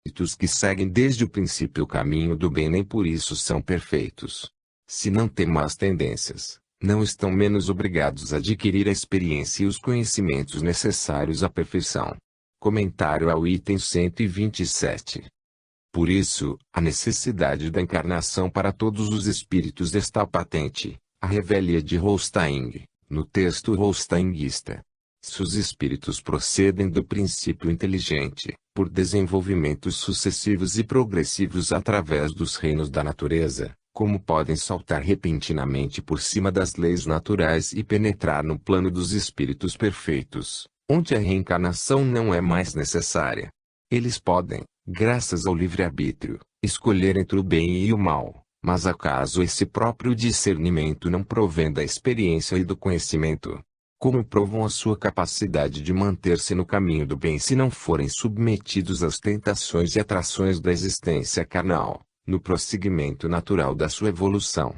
espíritos que seguem desde o princípio o caminho do bem nem por isso são perfeitos. Se não têm más tendências, não estão menos obrigados a adquirir a experiência e os conhecimentos necessários à perfeição. Comentário ao item 127. Por isso, a necessidade da encarnação para todos os espíritos está patente. A revelia de Holstein, no texto holsteinguista. Se os espíritos procedem do princípio inteligente, por desenvolvimentos sucessivos e progressivos através dos reinos da natureza, como podem saltar repentinamente por cima das leis naturais e penetrar no plano dos espíritos perfeitos, onde a reencarnação não é mais necessária? Eles podem, graças ao livre-arbítrio, escolher entre o bem e o mal, mas acaso esse próprio discernimento não provém da experiência e do conhecimento? Como provam a sua capacidade de manter-se no caminho do bem se não forem submetidos às tentações e atrações da existência carnal, no prosseguimento natural da sua evolução?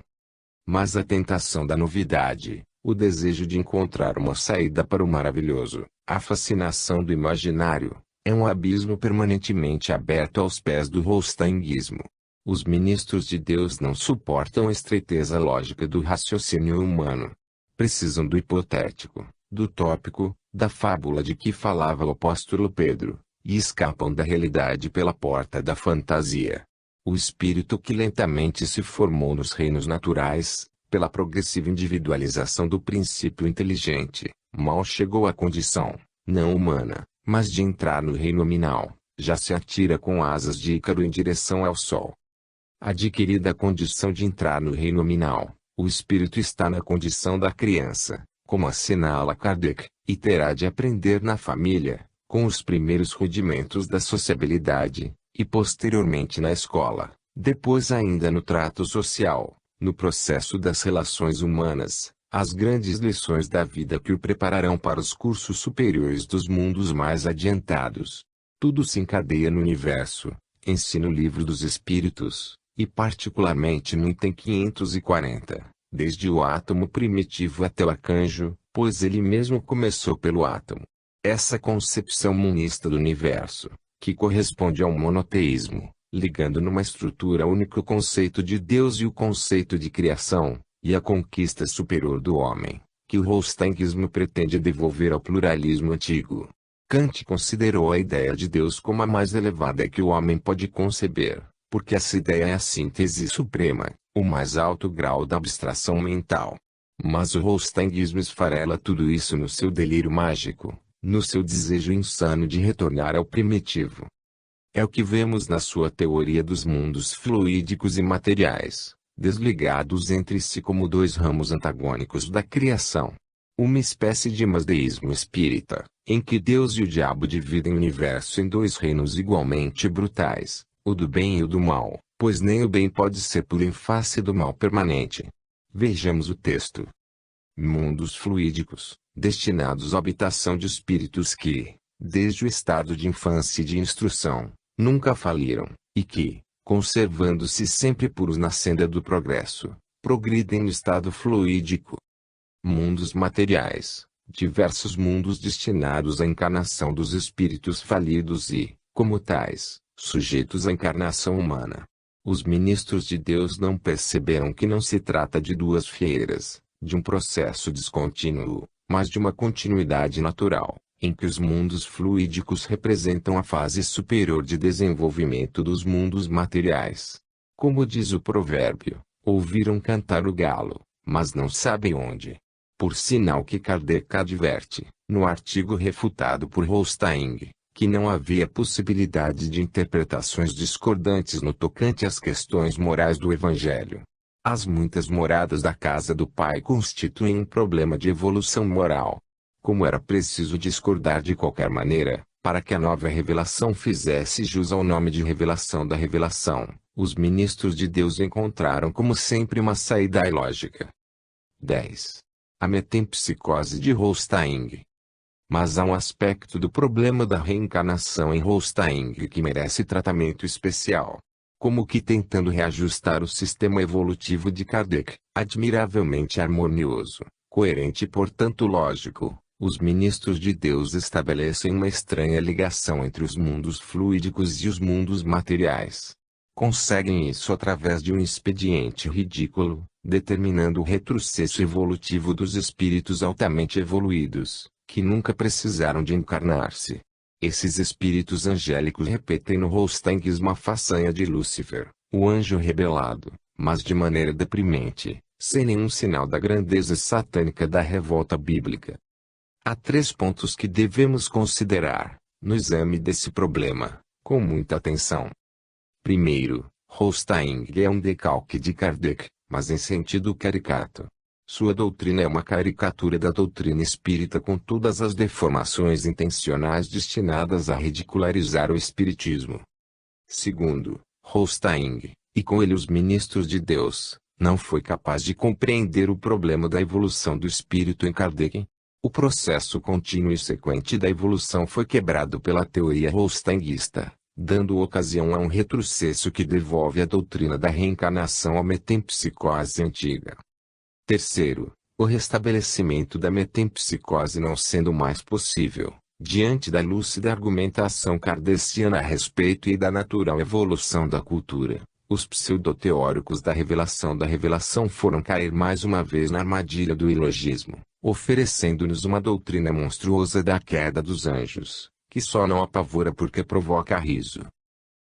Mas a tentação da novidade, o desejo de encontrar uma saída para o maravilhoso, a fascinação do imaginário, é um abismo permanentemente aberto aos pés do holsteinguismo. Os ministros de Deus não suportam a estreiteza lógica do raciocínio humano. Precisam do hipotético, do tópico, da fábula de que falava o apóstolo Pedro, e escapam da realidade pela porta da fantasia. O espírito que lentamente se formou nos reinos naturais, pela progressiva individualização do princípio inteligente, mal chegou à condição, não humana, mas de entrar no reino nominal, já se atira com asas de Ícaro em direção ao sol. Adquirida a condição de entrar no reino nominal, o espírito está na condição da criança, como assinala Kardec, e terá de aprender na família, com os primeiros rudimentos da sociabilidade, e posteriormente na escola, depois ainda no trato social, no processo das relações humanas, as grandes lições da vida que o prepararão para os cursos superiores dos mundos mais adiantados. Tudo se encadeia no universo, ensina o livro dos Espíritos, e particularmente no item 540, desde o átomo primitivo até o arcanjo, pois ele mesmo começou pelo átomo. Essa concepção monista do universo, que corresponde ao monoteísmo, ligando numa estrutura única o conceito de Deus e o conceito de criação, e a conquista superior do homem, que o holsteinguismo pretende devolver ao pluralismo antigo. Kant considerou a ideia de Deus como a mais elevada que o homem pode conceber, porque essa ideia é a síntese suprema, o mais alto grau da abstração mental. Mas o holsteinguismo esfarela tudo isso no seu delírio mágico, no seu desejo insano de retornar ao primitivo. É o que vemos na sua teoria dos mundos fluídicos e materiais, desligados entre si como dois ramos antagônicos da criação. Uma espécie de masdeísmo espírita, em que Deus e o diabo dividem o universo em dois reinos igualmente brutais, o do bem e o do mal, pois nem o bem pode ser puro em face do mal permanente. Vejamos o texto. Mundos fluídicos, destinados à habitação de espíritos que, desde o estado de infância e de instrução, nunca faliram, e que, conservando-se sempre puros na senda do progresso, progridem no estado fluídico. Mundos materiais, diversos mundos destinados à encarnação dos espíritos falidos e, como tais, sujeitos à encarnação humana. Os ministros de Deus não perceberam que não se trata de duas fieiras, de um processo descontínuo, mas de uma continuidade natural, em que os mundos fluídicos representam a fase superior de desenvolvimento dos mundos materiais. Como diz o provérbio, ouviram cantar o galo, mas não sabem onde. Por sinal que Kardec adverte, no artigo refutado por Holstein, que não havia possibilidade de interpretações discordantes no tocante às questões morais do Evangelho. As muitas moradas da casa do Pai constituem um problema de evolução moral. Como era preciso discordar de qualquer maneira, para que a nova revelação fizesse jus ao nome de revelação da revelação, os ministros de Deus encontraram como sempre uma saída ilógica. 10. A metempsicose de Holstein. Mas há um aspecto do problema da reencarnação em Holstein que merece tratamento especial. Como que tentando reajustar o sistema evolutivo de Kardec, admiravelmente harmonioso, coerente e portanto lógico, Os ministros de Deus estabelecem uma estranha ligação entre os mundos fluídicos e os mundos materiais. Conseguem isso através de um expediente ridículo, determinando o retrocesso evolutivo dos espíritos altamente evoluídos, que nunca precisaram de encarnar-se. Esses espíritos angélicos repetem no Holstanguismo a façanha de Lúcifer, o anjo rebelado, mas de maneira deprimente, sem nenhum sinal da grandeza satânica da revolta bíblica. Há 3 pontos que devemos considerar, no exame desse problema, com muita atenção. Primeiro, Holstein é um decalque de Kardec, mas em sentido caricato. Sua doutrina é uma caricatura da doutrina espírita com todas as deformações intencionais destinadas a ridicularizar o espiritismo. Segundo, Holstein, e com ele os ministros de Deus, não foi capaz de compreender o problema da evolução do espírito em Kardec. O processo contínuo e sequente da evolução foi quebrado pela teoria holsteinguista, dando ocasião a um retrocesso que devolve a doutrina da reencarnação à metempsicose antiga. Terceiro, o restabelecimento da metempsicose não sendo mais possível, diante da lúcida argumentação kardeciana a respeito e da natural evolução da cultura, os pseudoteóricos da revelação foram cair mais uma vez na armadilha do ilogismo, oferecendo-nos uma doutrina monstruosa da queda dos anjos, que só não apavora porque provoca riso.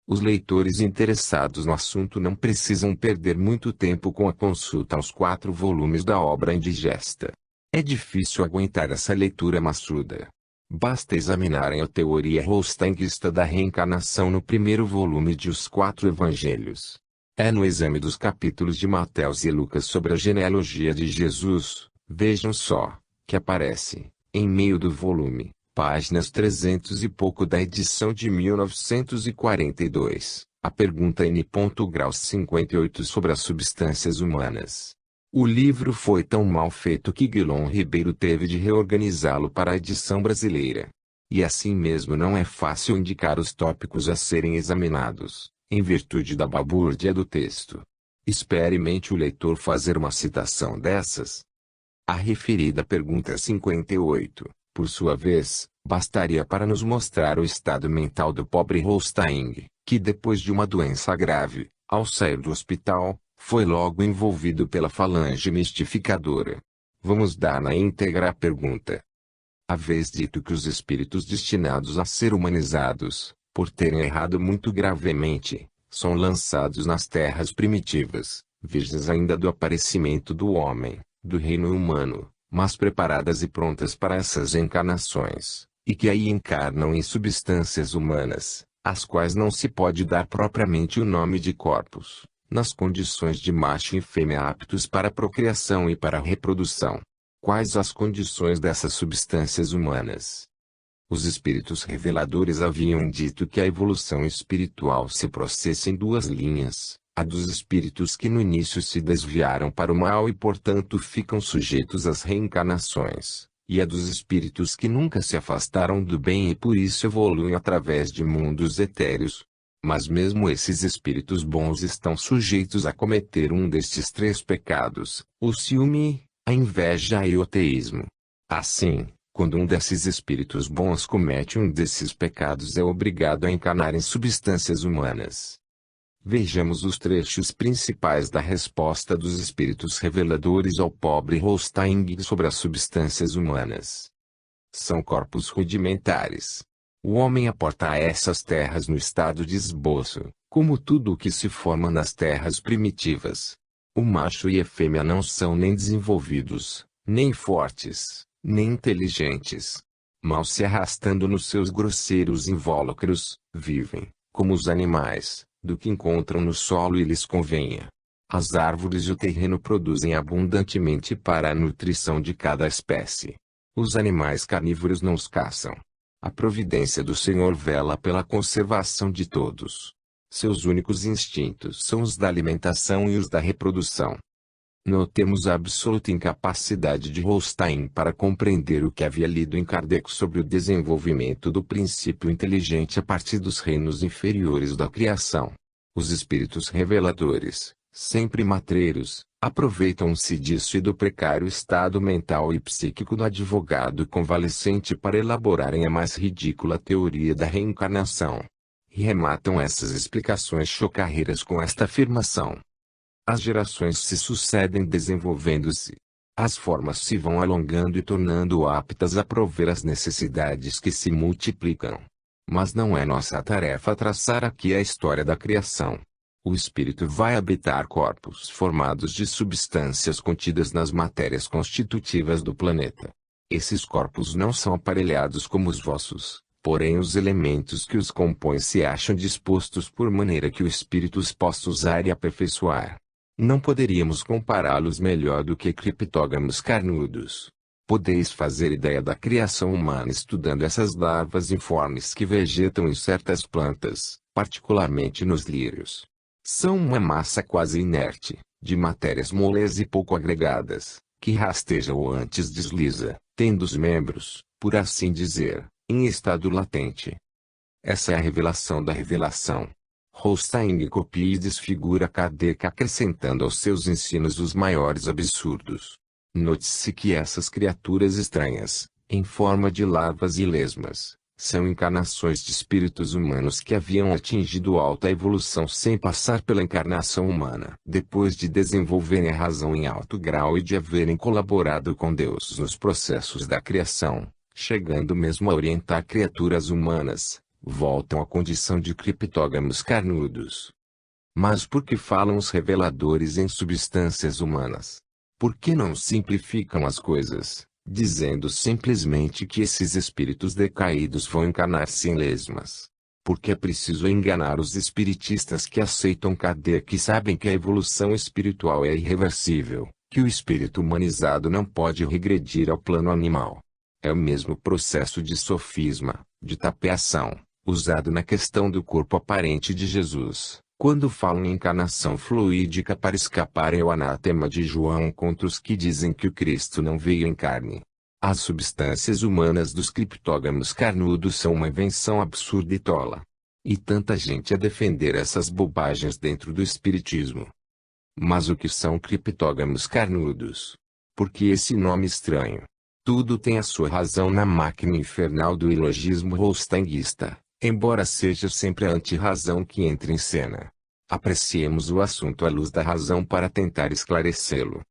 Os leitores interessados no assunto não precisam perder muito tempo com a consulta aos 4 volumes da obra indigesta. É difícil aguentar essa leitura maçuda. Basta examinarem a teoria holsteinguista da reencarnação no primeiro volume de Os 4 Evangelhos. É no exame dos capítulos de Mateus e Lucas sobre a genealogia de Jesus, vejam só, que aparece, em meio do volume, páginas 300 e pouco da edição de 1942, a pergunta N. Grau 58 sobre as substâncias humanas. O livro foi tão mal feito que Guilom Ribeiro teve de reorganizá-lo para a edição brasileira. E assim mesmo não é fácil indicar os tópicos a serem examinados, em virtude da balbúrdia do texto. Experimente o leitor fazer uma citação dessas. A referida pergunta 58, por sua vez, bastaria para nos mostrar o estado mental do pobre Holstein, que depois de uma doença grave, ao sair do hospital, foi logo envolvido pela falange mistificadora. Vamos dar na íntegra a pergunta. Haveis dito que os espíritos destinados a ser humanizados, por terem errado muito gravemente, são lançados nas terras primitivas, virgens ainda do aparecimento do homem, do reino humano, mas preparadas e prontas para essas encarnações, e que aí encarnam em substâncias humanas, às quais não se pode dar propriamente o nome de corpos, nas condições de macho e fêmea aptos para a procriação e para a reprodução. Quais as condições dessas substâncias humanas? Os espíritos reveladores haviam dito que a evolução espiritual se processa em 2 linhas, a dos espíritos que no início se desviaram para o mal e portanto ficam sujeitos às reencarnações, e a dos espíritos que nunca se afastaram do bem e por isso evoluem através de mundos etéreos. Mas mesmo esses espíritos bons estão sujeitos a cometer um destes 3 pecados, o ciúme, a inveja e o teísmo. Assim, quando um desses espíritos bons comete um desses pecados é obrigado a encarnar em substâncias humanas. Vejamos os trechos principais da resposta dos espíritos reveladores ao pobre Holstein sobre as substâncias humanas. São corpos rudimentares. O homem aporta a essas terras no estado de esboço, como tudo o que se forma nas terras primitivas. O macho e a fêmea não são nem desenvolvidos, nem fortes, nem inteligentes. Mal se arrastando nos seus grosseiros invólucros, vivem, como os animais, do que encontram no solo e lhes convenha. As árvores e o terreno produzem abundantemente para a nutrição de cada espécie. Os animais carnívoros não os caçam. A providência do Senhor vela pela conservação de todos. Seus únicos instintos são os da alimentação e os da reprodução. Notemos a absoluta incapacidade de Holstein para compreender o que havia lido em Kardec sobre o desenvolvimento do princípio inteligente a partir dos reinos inferiores da criação. Os espíritos reveladores, sempre matreiros, aproveitam-se disso e do precário estado mental e psíquico do advogado convalescente para elaborarem a mais ridícula teoria da reencarnação. E rematam essas explicações chocarreiras com esta afirmação: as gerações se sucedem desenvolvendo-se. As formas se vão alongando e tornando aptas a prover as necessidades que se multiplicam. Mas não é nossa tarefa traçar aqui a história da criação. O espírito vai habitar corpos formados de substâncias contidas nas matérias constitutivas do planeta. Esses corpos não são aparelhados como os vossos, porém os elementos que os compõem se acham dispostos por maneira que o espírito os possa usar e aperfeiçoar. Não poderíamos compará-los melhor do que criptógamos carnudos. Podeis fazer ideia da criação humana estudando essas larvas informes que vegetam em certas plantas, particularmente nos lírios. São uma massa quase inerte, de matérias moles e pouco agregadas, que rasteja ou antes desliza, tendo os membros, por assim dizer, em estado latente. Essa é a revelação da revelação. Holstein copia e desfigura Kardec acrescentando aos seus ensinos os maiores absurdos. Note-se que essas criaturas estranhas, em forma de larvas e lesmas, são encarnações de espíritos humanos que haviam atingido alta evolução sem passar pela encarnação humana. Depois de desenvolverem a razão em alto grau e de haverem colaborado com Deus nos processos da criação, chegando mesmo a orientar criaturas humanas, voltam à condição de criptógamos carnudos. Mas por que falam os reveladores em substâncias humanas? Por que não simplificam as coisas, dizendo simplesmente que esses espíritos decaídos vão encarnar-se em lesmas? Porque é preciso enganar os espiritistas que aceitam Kardec e sabem que a evolução espiritual é irreversível, que o espírito humanizado não pode regredir ao plano animal. É o mesmo processo de sofisma, de tapeação, usado na questão do corpo aparente de Jesus, quando falam em encarnação fluídica para escaparem ao anátema de João contra os que dizem que o Cristo não veio em carne. As substâncias humanas dos criptógamos carnudos são uma invenção absurda e tola. E tanta gente a defender essas bobagens dentro do espiritismo. Mas o que são criptógamos carnudos? Por que esse nome estranho? Tudo tem a sua razão na máquina infernal do ilogismo holsteinguista, embora seja sempre a anti-razão que entra em cena. Apreciemos o assunto à luz da razão para tentar esclarecê-lo.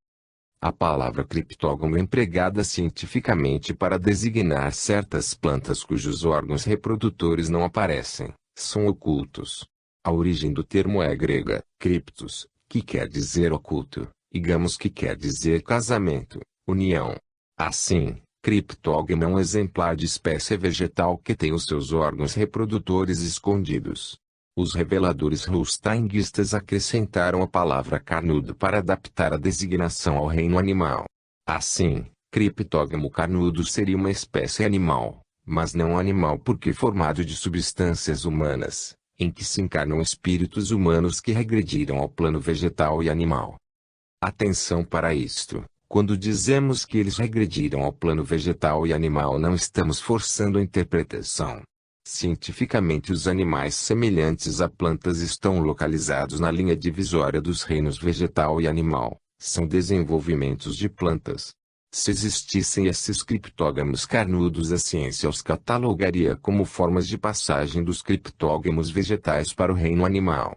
A palavra criptógamo é empregada cientificamente para designar certas plantas cujos órgãos reprodutores não aparecem, são ocultos. A origem do termo é grega, criptos, que quer dizer oculto, e gamos que quer dizer casamento, união. Assim, criptógamo é um exemplar de espécie vegetal que tem os seus órgãos reprodutores escondidos. Os reveladores holsteinguistas acrescentaram a palavra carnudo para adaptar a designação ao reino animal. Assim, criptógamo carnudo seria uma espécie animal, mas não animal porque formado de substâncias humanas, em que se encarnam espíritos humanos que regrediram ao plano vegetal e animal. Atenção para isto. Quando dizemos que eles regrediram ao plano vegetal e animal, não estamos forçando a interpretação. Cientificamente, os animais semelhantes a plantas estão localizados na linha divisória dos reinos vegetal e animal. São desenvolvimentos de plantas. Se existissem esses criptógamos carnudos, a ciência os catalogaria como formas de passagem dos criptógamos vegetais para o reino animal.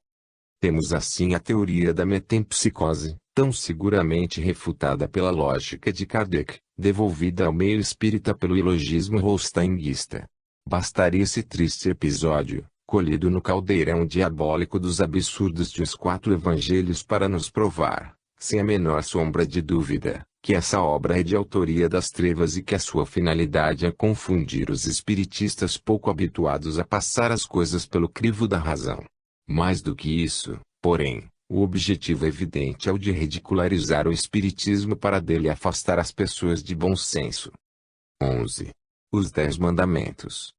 Temos assim a teoria da metempsicose, tão seguramente refutada pela lógica de Kardec, devolvida ao meio espírita pelo ilogismo holsteinguista. Bastaria esse triste episódio, colhido no caldeirão diabólico dos absurdos de os 4 evangelhos para nos provar, sem a menor sombra de dúvida, que essa obra é de autoria das trevas e que a sua finalidade é confundir os espiritistas pouco habituados a passar as coisas pelo crivo da razão. Mais do que isso, porém, o objetivo evidente é o de ridicularizar o espiritismo para dele afastar as pessoas de bom senso. 11. Os 10 Mandamentos.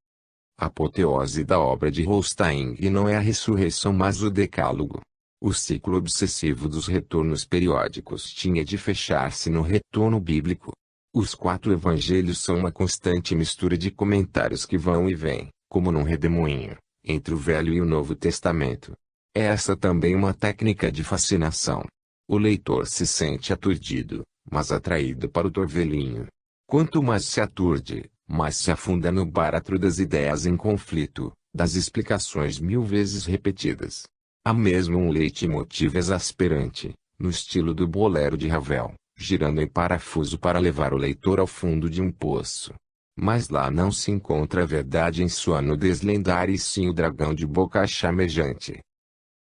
A apoteose da obra de Holstein não é a ressurreição mas o decálogo. O ciclo obsessivo dos retornos periódicos tinha de fechar-se no retorno bíblico. Os 4 evangelhos são uma constante mistura de comentários que vão e vêm, como num redemoinho, entre o Velho e o Novo Testamento. É essa também uma técnica de fascinação. O leitor se sente aturdido, mas atraído para o torvelinho. Quanto mais se aturde, mais se afunda no báratro das ideias em conflito, das explicações mil vezes repetidas. Há mesmo um leitmotiv exasperante, no estilo do bolero de Ravel, girando em parafuso para levar o leitor ao fundo de um poço. Mas lá não se encontra a verdade em sua nudez lendária e sim o dragão de boca chamejante.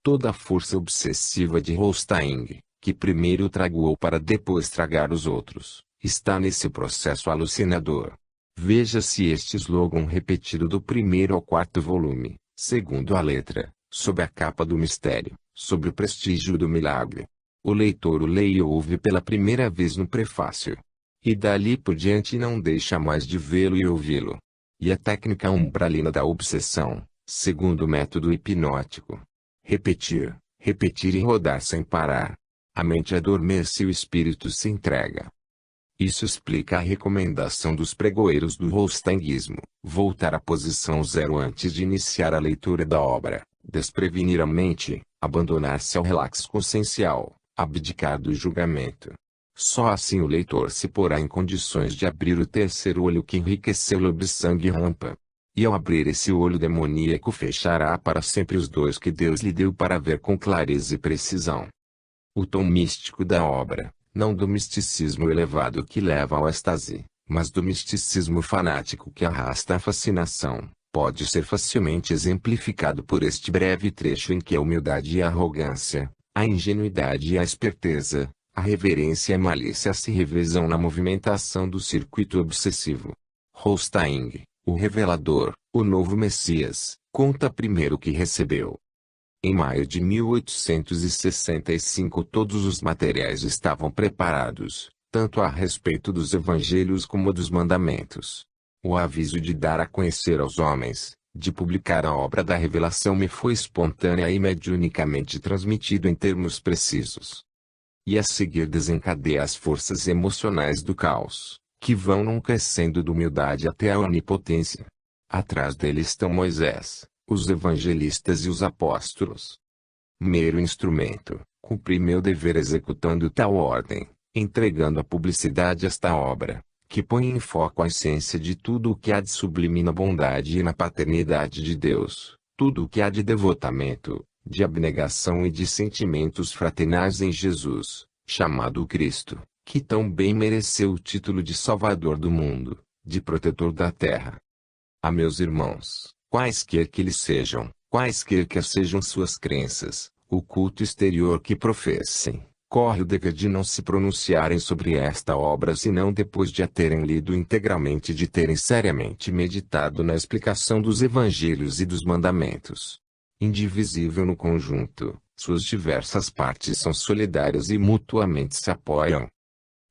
Toda a força obsessiva de Holstein, que primeiro tragou para depois tragar os outros, está nesse processo alucinador. Veja-se este slogan repetido do primeiro ao quarto volume, segundo a letra, sob a capa do mistério, sobre o prestígio do milagre. O leitor o lê e ouve pela primeira vez no prefácio. E dali por diante não deixa mais de vê-lo e ouvi-lo. E a técnica umbralina da obsessão, segundo o método hipnótico. Repetir, repetir e rodar sem parar. A mente adormece e o espírito se entrega. Isso explica a recomendação dos pregoeiros do holsteinguismo, voltar à posição zero antes de iniciar a leitura da obra, desprevenir a mente, abandonar-se ao relax consciencial, abdicar do julgamento. Só assim o leitor se porá em condições de abrir o terceiro olho que enriqueceu Lobsang Rampa. E ao abrir esse olho demoníaco fechará para sempre os dois que Deus lhe deu para ver com clareza e precisão. O tom místico da obra, não do misticismo elevado que leva ao êxtase, mas do misticismo fanático que arrasta a fascinação, pode ser facilmente exemplificado por este breve trecho em que a humildade e a arrogância, a ingenuidade e a esperteza, a reverência e a malícia se revezam na movimentação do circuito obsessivo. Holstein, o revelador, o novo Messias, conta primeiro o que recebeu. Em maio de 1865 todos os materiais estavam preparados, tanto a respeito dos evangelhos como dos mandamentos. O aviso de dar a conhecer aos homens, de publicar a obra da revelação me foi espontânea e mediunicamente transmitido em termos precisos. E a seguir desencadeia as forças emocionais do caos, que vão num crescendo de humildade até a onipotência. Atrás dele estão Moisés, os evangelistas e os apóstolos. Mero instrumento, cumpri meu dever executando tal ordem, entregando à publicidade esta obra, que põe em foco a essência de tudo o que há de sublime na bondade e na paternidade de Deus, tudo o que há de devotamento, de abnegação e de sentimentos fraternais em Jesus, chamado Cristo, que tão bem mereceu o título de Salvador do mundo, de protetor da terra. A meus irmãos, quaisquer que eles sejam, quaisquer que sejam suas crenças, o culto exterior que professem, corre o dever de não se pronunciarem sobre esta obra senão depois de a terem lido integralmente e de terem seriamente meditado na explicação dos evangelhos e dos mandamentos. Indivisível no conjunto, suas diversas partes são solidárias e mutuamente se apoiam.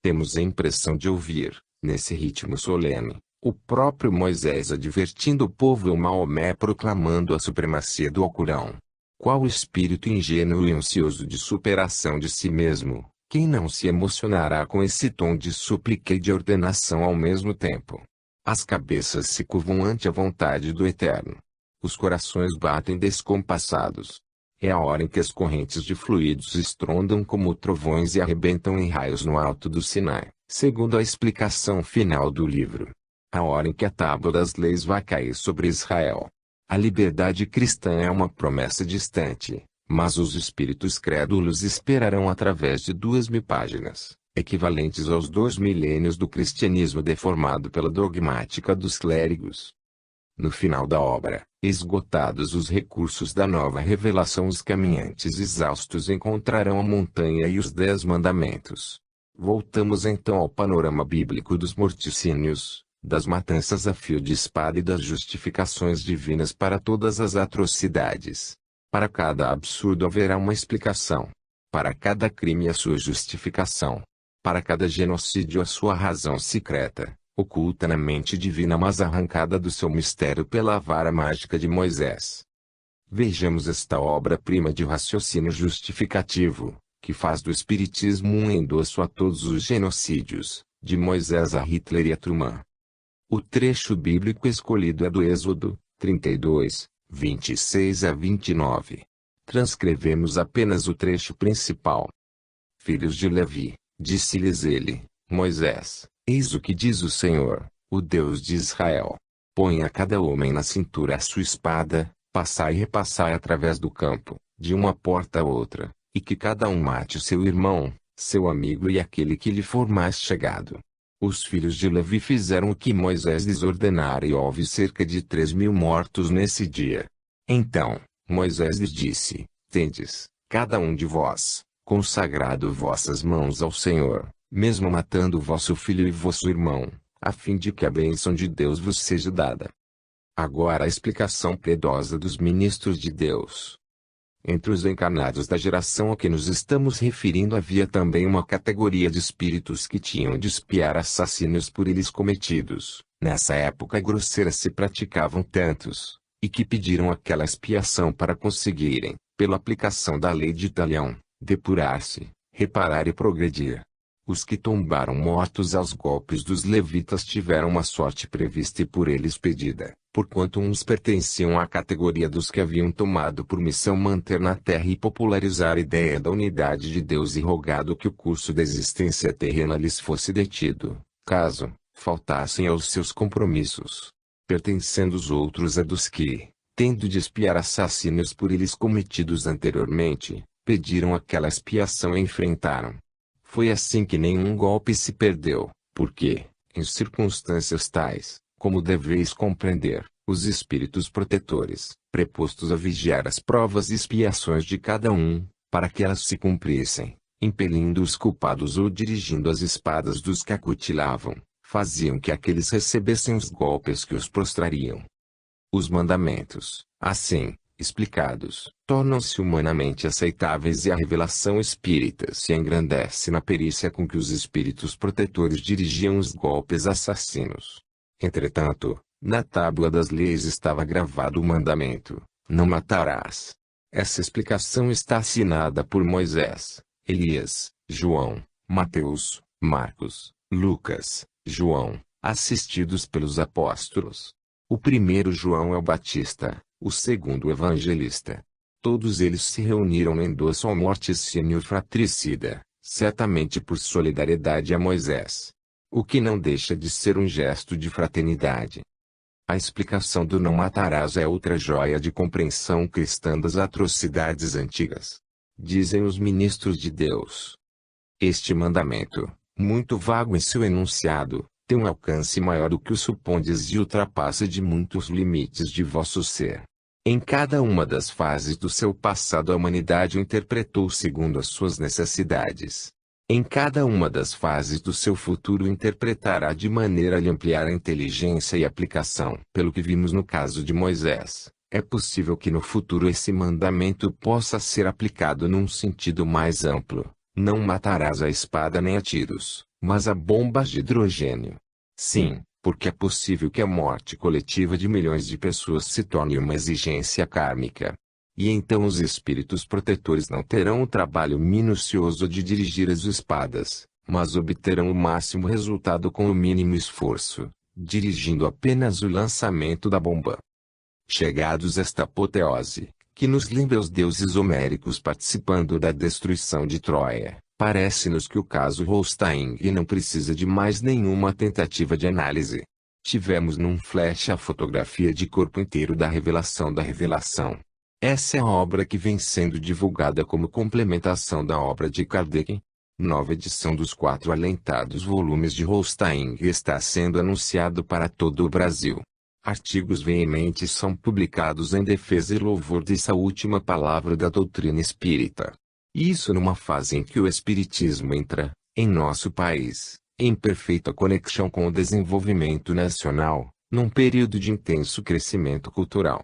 Temos a impressão de ouvir, nesse ritmo solene, o próprio Moisés advertindo o povo e o Maomé proclamando a supremacia do Alcorão. Qual espírito ingênuo e ansioso de superação de si mesmo, quem não se emocionará com esse tom de súplica e de ordenação ao mesmo tempo? As cabeças se curvam ante a vontade do Eterno. Os corações batem descompassados. É a hora em que as correntes de fluidos estrondam como trovões e arrebentam em raios no alto do Sinai, segundo a explicação final do livro. A hora em que a tábua das leis vai cair sobre Israel. A liberdade cristã é uma promessa distante, mas os espíritos crédulos esperarão através de 2000 páginas, equivalentes aos 2 milênios do cristianismo deformado pela dogmática dos clérigos. No final da obra, esgotados os recursos da nova revelação, os caminhantes exaustos encontrarão a montanha e os 10 mandamentos. Voltamos então ao panorama bíblico dos morticínios, das matanças a fio de espada e das justificações divinas para todas as atrocidades. Para cada absurdo haverá uma explicação. Para cada crime a sua justificação. Para cada genocídio a sua razão secreta, oculta na mente divina mas arrancada do seu mistério pela vara mágica de Moisés. Vejamos esta obra-prima de raciocínio justificativo, que faz do Espiritismo um endosso a todos os genocídios, de Moisés a Hitler e a Truman. O trecho bíblico escolhido é do Êxodo 32, 26 a 29. Transcrevemos apenas o trecho principal. Filhos de Levi, disse-lhes ele, Moisés, eis o que diz o Senhor, o Deus de Israel. Põe a cada homem na cintura a sua espada, passai e repassai através do campo, de uma porta a outra, e que cada um mate seu irmão, seu amigo e aquele que lhe for mais chegado. Os filhos de Levi fizeram o que Moisés lhes ordenara e houve cerca de 3.000 mortos nesse dia. Então, Moisés lhes disse, tendes, cada um de vós, consagrado vossas mãos ao Senhor, mesmo matando vosso filho e vosso irmão, a fim de que a bênção de Deus vos seja dada. Agora a explicação piedosa dos ministros de Deus. Entre os encarnados da geração a que nos estamos referindo havia também uma categoria de espíritos que tinham de expiar assassínios por eles cometidos. Nessa época grosseira se praticavam tantos, e que pediram aquela expiação para conseguirem, pela aplicação da lei de Talião, depurar-se, reparar e progredir. Os que tombaram mortos aos golpes dos levitas tiveram uma sorte prevista e por eles pedida, porquanto uns pertenciam à categoria dos que haviam tomado por missão manter na terra e popularizar a ideia da unidade de Deus e rogado que o curso da existência terrena lhes fosse detido, caso faltassem aos seus compromissos. Pertencendo os outros a dos que, tendo de expiar assassínios por eles cometidos anteriormente, pediram aquela expiação e enfrentaram. Foi assim que nenhum golpe se perdeu, porque, em circunstâncias tais, como deveis compreender, os espíritos protetores, prepostos a vigiar as provas e expiações de cada um, para que elas se cumprissem, impelindo os culpados ou dirigindo as espadas dos que acutilavam, faziam que aqueles recebessem os golpes que os prostrariam. Os mandamentos, assim, explicados, tornam-se humanamente aceitáveis e a revelação espírita se engrandece na perícia com que os espíritos protetores dirigiam os golpes assassinos. Entretanto, na tábua das leis estava gravado o mandamento, não matarás. Essa explicação está assinada por Moisés, Elias, João, Mateus, Marcos, Lucas, João, assistidos pelos apóstolos. O primeiro João é o Batista, o segundo o Evangelista. Todos eles se reuniram no endosso ao morticínio fratricida, certamente por solidariedade a Moisés. O que não deixa de ser um gesto de fraternidade. A explicação do não matarás é outra joia de compreensão cristã das atrocidades antigas. Dizem os ministros de Deus. Este mandamento, muito vago em seu enunciado, tem um alcance maior do que o supondes e ultrapassa de muitos limites de vosso ser. Em cada uma das fases do seu passado a humanidade o interpretou segundo as suas necessidades. Em cada uma das fases do seu futuro interpretará de maneira a lhe ampliar a inteligência e aplicação. Pelo que vimos no caso de Moisés, é possível que no futuro esse mandamento possa ser aplicado num sentido mais amplo. Não matarás a espada nem a tiros, mas a bombas de hidrogênio. Sim, porque é possível que a morte coletiva de milhões de pessoas se torne uma exigência kármica. E então os espíritos protetores não terão o trabalho minucioso de dirigir as espadas, mas obterão o máximo resultado com o mínimo esforço, dirigindo apenas o lançamento da bomba. Chegados a esta apoteose, que nos lembra os deuses homéricos participando da destruição de Troia, parece-nos que o caso Holstein não precisa de mais nenhuma tentativa de análise. Tivemos num flash a fotografia de corpo inteiro da revelação da revelação. Essa é a obra que vem sendo divulgada como complementação da obra de Kardec. Nova edição dos 4 alentados volumes de Holstein está sendo anunciado para todo o Brasil. Artigos veementes são publicados em defesa e louvor dessa última palavra da doutrina espírita. Isso numa fase em que o espiritismo entra, em nosso país, em perfeita conexão com o desenvolvimento nacional, num período de intenso crescimento cultural.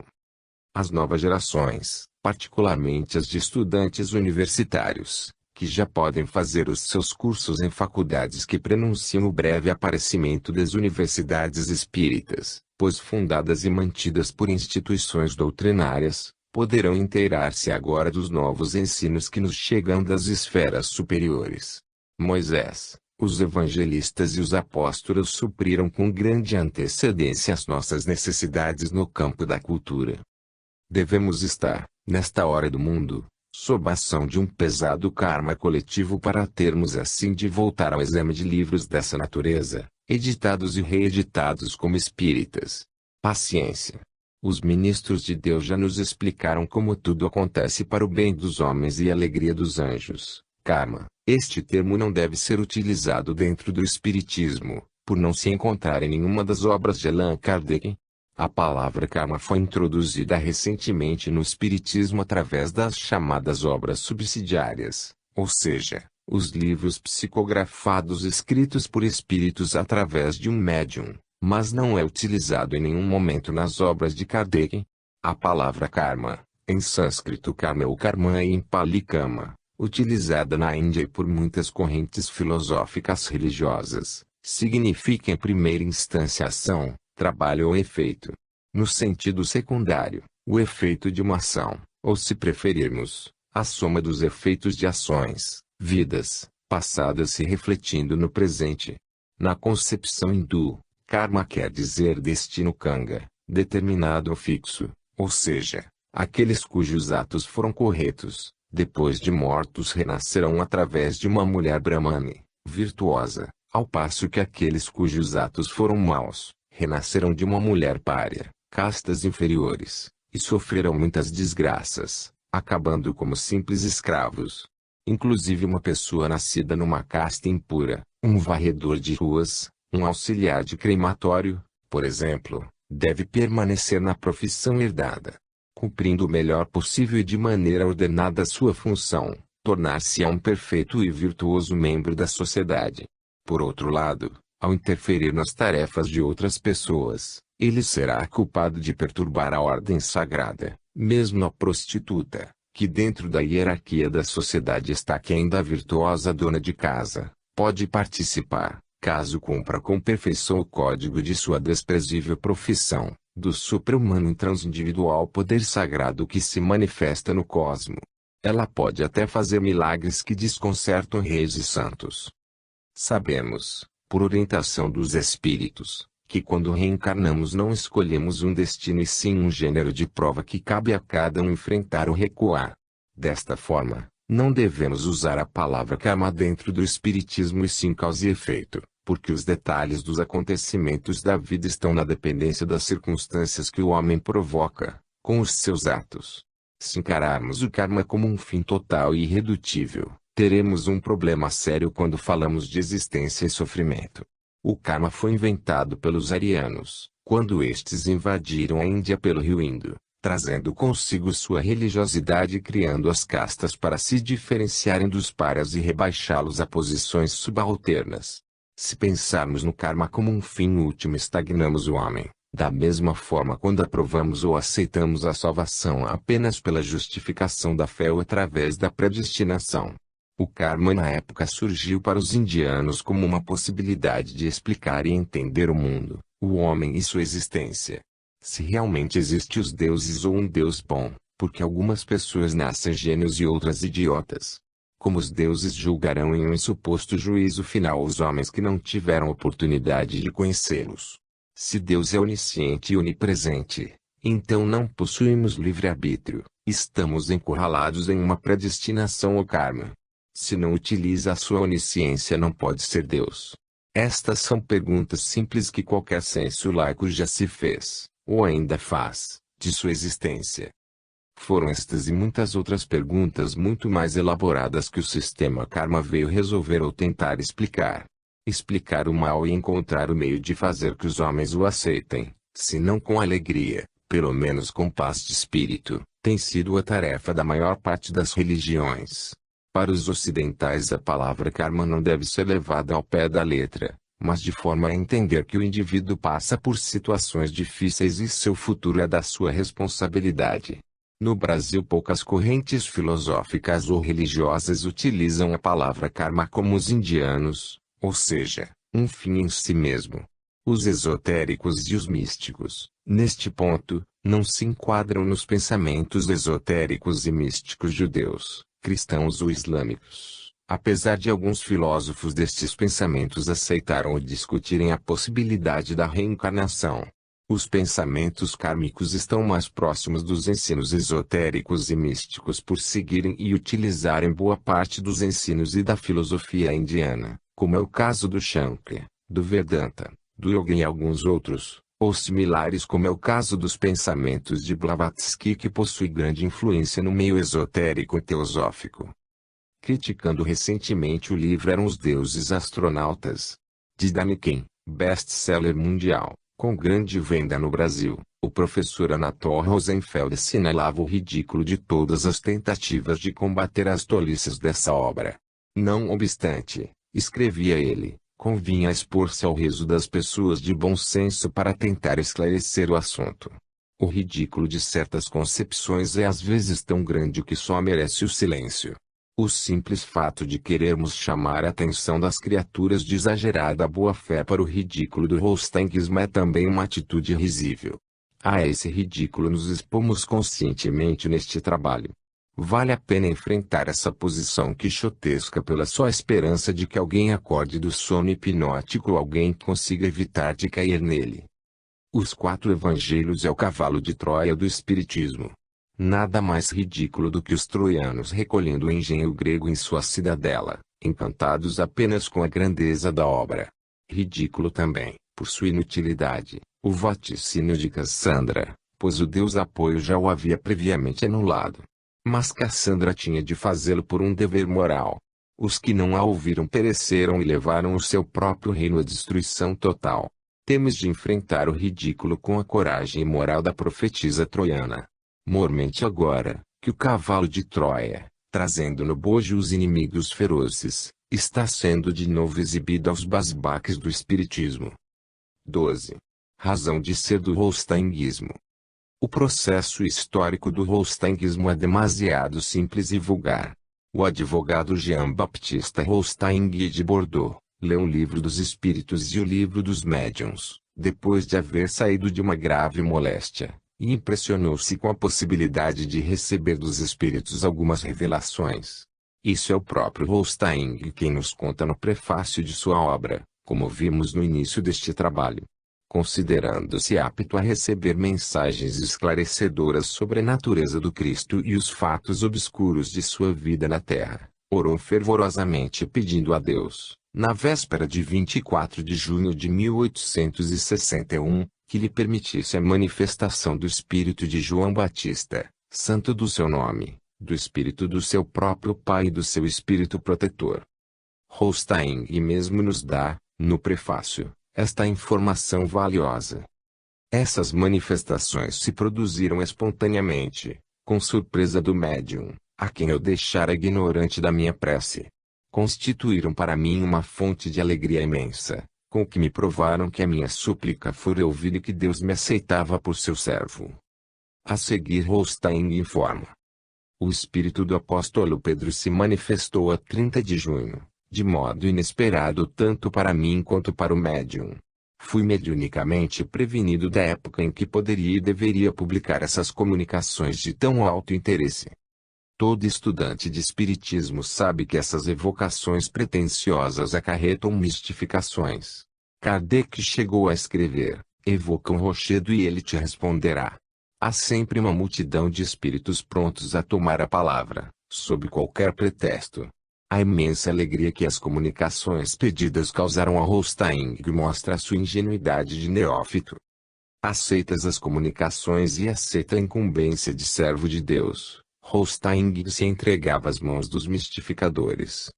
As novas gerações, particularmente as de estudantes universitários, que já podem fazer os seus cursos em faculdades que prenunciam o breve aparecimento das universidades espíritas, pois fundadas e mantidas por instituições doutrinárias, poderão inteirar-se agora dos novos ensinos que nos chegam das esferas superiores. Moisés, os evangelistas e os apóstolos supriram com grande antecedência as nossas necessidades no campo da cultura. Devemos estar, Nesta hora do mundo, sob a ação de um pesado karma coletivo para termos assim de voltar ao exame de livros dessa natureza, editados e reeditados como espíritas. Paciência. Os ministros de Deus já nos explicaram como tudo acontece para o bem dos homens e a alegria dos anjos. Karma. Este termo não deve ser utilizado dentro do espiritismo, por não se encontrar em nenhuma das obras de Allan Kardec. A palavra karma foi introduzida recentemente no espiritismo através das chamadas obras subsidiárias, ou seja, os livros psicografados escritos por espíritos através de um médium, mas não é utilizado em nenhum momento nas obras de Kardec. A palavra karma, em sânscrito karma ou karma e em pali kama, utilizada na Índia e por muitas correntes filosóficas religiosas, significa em primeira instância ação, trabalho ou efeito. No sentido secundário, o efeito de uma ação, ou se preferirmos, a soma dos efeitos de ações, vidas, passadas se refletindo no presente. Na concepção hindu, karma quer dizer destino kanga, determinado ou fixo, ou seja, aqueles cujos atos foram corretos, depois de mortos renascerão através de uma mulher brahmane, virtuosa, ao passo que aqueles cujos atos foram maus, renascerão de uma mulher pária, castas inferiores, e sofrerão muitas desgraças, acabando como simples escravos. Inclusive uma pessoa nascida numa casta impura, um varredor de ruas, um auxiliar de crematório, por exemplo, deve permanecer na profissão herdada, cumprindo o melhor possível e de maneira ordenada sua função, tornar-se um perfeito e virtuoso membro da sociedade. Por outro lado, ao interferir nas tarefas de outras pessoas, ele será culpado de perturbar a ordem sagrada. Mesmo a prostituta, que dentro da hierarquia da sociedade está aquém da virtuosa dona de casa, pode participar, caso cumpra com perfeição o código de sua desprezível profissão, do supra-humano e transindividual poder sagrado que se manifesta no cosmo. Ela pode até fazer milagres que desconcertam reis e santos. Sabemos, por orientação dos espíritos, que quando reencarnamos não escolhemos um destino e sim um gênero de prova que cabe a cada um enfrentar ou recuar. Desta forma, não devemos usar a palavra karma dentro do espiritismo e sim causa e efeito, porque os detalhes dos acontecimentos da vida estão na dependência das circunstâncias que o homem provoca, com os seus atos. Se encararmos o karma como um fim total e irredutível, teremos um problema sério quando falamos de existência e sofrimento. O karma foi inventado pelos arianos, quando estes invadiram a Índia pelo rio Indo, trazendo consigo sua religiosidade e criando as castas para se diferenciarem dos párias e rebaixá-los a posições subalternas. Se pensarmos no karma como um fim último, estagnamos o homem. Da mesma forma, quando aprovamos ou aceitamos a salvação apenas pela justificação da fé ou através da predestinação. O karma na época surgiu para os indianos como uma possibilidade de explicar e entender o mundo, o homem e sua existência. Se realmente existe os deuses ou um Deus bom, porque algumas pessoas nascem gênios e outras idiotas. Como os deuses julgarão em um suposto juízo final os homens que não tiveram oportunidade de conhecê-los? Se Deus é onisciente e onipresente, então não possuímos livre-arbítrio, estamos encurralados em uma predestinação ou karma. Se não utiliza a sua onisciência, não pode ser Deus. Estas são perguntas simples que qualquer senso laico já se fez, ou ainda faz, de sua existência. Foram estas e muitas outras perguntas muito mais elaboradas que o sistema karma veio resolver ou tentar explicar. Explicar o mal e encontrar o meio de fazer que os homens o aceitem, se não com alegria, pelo menos com paz de espírito, tem sido a tarefa da maior parte das religiões. Para os ocidentais, a palavra karma não deve ser levada ao pé da letra, mas de forma a entender que o indivíduo passa por situações difíceis e seu futuro é da sua responsabilidade. No Brasil, poucas correntes filosóficas ou religiosas utilizam a palavra karma como os indianos, ou seja, um fim em si mesmo. Os esotéricos e os místicos, neste ponto, não se enquadram nos pensamentos esotéricos e místicos judeus, cristãos ou islâmicos, apesar de alguns filósofos destes pensamentos aceitarem ou discutirem a possibilidade da reencarnação. Os pensamentos kármicos estão mais próximos dos ensinos esotéricos e místicos por seguirem e utilizarem boa parte dos ensinos e da filosofia indiana, como é o caso do Shankara, do Vedanta, do Yoga e alguns outros, ou similares como é o caso dos pensamentos de Blavatsky, que possui grande influência no meio esotérico e teosófico. Criticando recentemente o livro Eram os Deuses Astronautas, de Daniken, best-seller mundial, com grande venda no Brasil, o professor Anatol Rosenfeld assinalava o ridículo de todas as tentativas de combater as tolices dessa obra. Não obstante, escrevia ele, convinha expor-se ao riso das pessoas de bom senso para tentar esclarecer o assunto. O ridículo de certas concepções é às vezes tão grande que só merece o silêncio. O simples fato de querermos chamar a atenção das criaturas de exagerada boa-fé para o ridículo do rostanguismo é também uma atitude risível. A esse ridículo nos expomos conscientemente neste trabalho. Vale a pena enfrentar essa posição quixotesca pela só esperança de que alguém acorde do sono hipnótico ou alguém consiga evitar de cair nele. Os 4 evangelhos é o cavalo de Troia do espiritismo. Nada mais ridículo do que os troianos recolhendo o engenho grego em sua cidadela, encantados apenas com a grandeza da obra. Ridículo também, por sua inutilidade, o vaticínio de Cassandra, pois o deus Apoio já o havia previamente anulado. Mas Cassandra tinha de fazê-lo por um dever moral. Os que não a ouviram pereceram e levaram o seu próprio reino à destruição total. Temos de enfrentar o ridículo com a coragem e moral da profetisa troiana. Mormente agora, que o cavalo de Troia, trazendo no bojo os inimigos ferozes, está sendo de novo exibido aos basbaques do espiritismo. 12. Razão de ser do rostanguismo. O processo histórico do rostanguismo é demasiado simples e vulgar. O advogado Jean-Baptiste Rostand de Bordeaux, leu o Livro dos Espíritos e o Livro dos Médiuns, depois de haver saído de uma grave moléstia, e impressionou-se com a possibilidade de receber dos espíritos algumas revelações. Isso é o próprio Rostand quem nos conta no prefácio de sua obra, como vimos no início deste trabalho. Considerando-se apto a receber mensagens esclarecedoras sobre a natureza do Cristo e os fatos obscuros de sua vida na Terra, orou fervorosamente pedindo a Deus, na véspera de 24 de junho de 1861, que lhe permitisse a manifestação do Espírito de João Batista, santo do seu nome, do Espírito do seu próprio Pai e do seu Espírito protetor. Rostand mesmo nos dá, no prefácio, esta informação valiosa. Essas manifestações se produziram espontaneamente, com surpresa do médium, a quem eu deixara ignorante da minha prece. Constituíram para mim uma fonte de alegria imensa, com o que me provaram que a minha súplica fora ouvida e que Deus me aceitava por seu servo. A seguir Rostand informa. O espírito do apóstolo Pedro se manifestou a 30 de junho, de modo inesperado tanto para mim quanto para o médium. Fui mediunicamente prevenido da época em que poderia e deveria publicar essas comunicações de tão alto interesse. Todo estudante de espiritismo sabe que essas evocações pretensiosas acarretam mistificações. Kardec chegou a escrever, evoca um rochedo e ele te responderá. Há sempre uma multidão de espíritos prontos a tomar a palavra, sob qualquer pretexto. A imensa alegria que as comunicações pedidas causaram a Rostand mostra a sua ingenuidade de neófito. Aceitas as comunicações e aceita a incumbência de servo de Deus, Rostand se entregava às mãos dos mistificadores.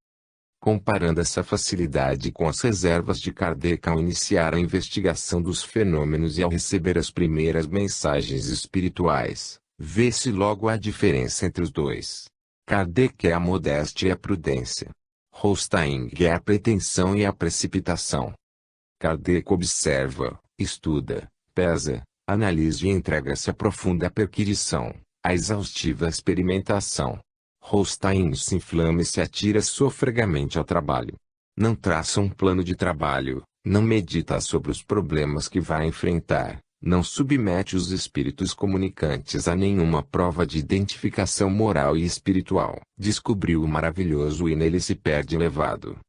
Comparando essa facilidade com as reservas de Kardec ao iniciar a investigação dos fenômenos e ao receber as primeiras mensagens espirituais, vê-se logo a diferença entre os dois. Kardec é a modéstia e a prudência. Rostand é a pretensão e a precipitação. Kardec observa, estuda, pesa, analisa e entrega-se à profunda perquisição, à exaustiva experimentação. Rostand se inflama e se atira sofregamente ao trabalho. Não traça um plano de trabalho, não medita sobre os problemas que vai enfrentar, não submete os espíritos comunicantes a nenhuma prova de identificação moral e espiritual. Descobriu o maravilhoso e nele se perde levado.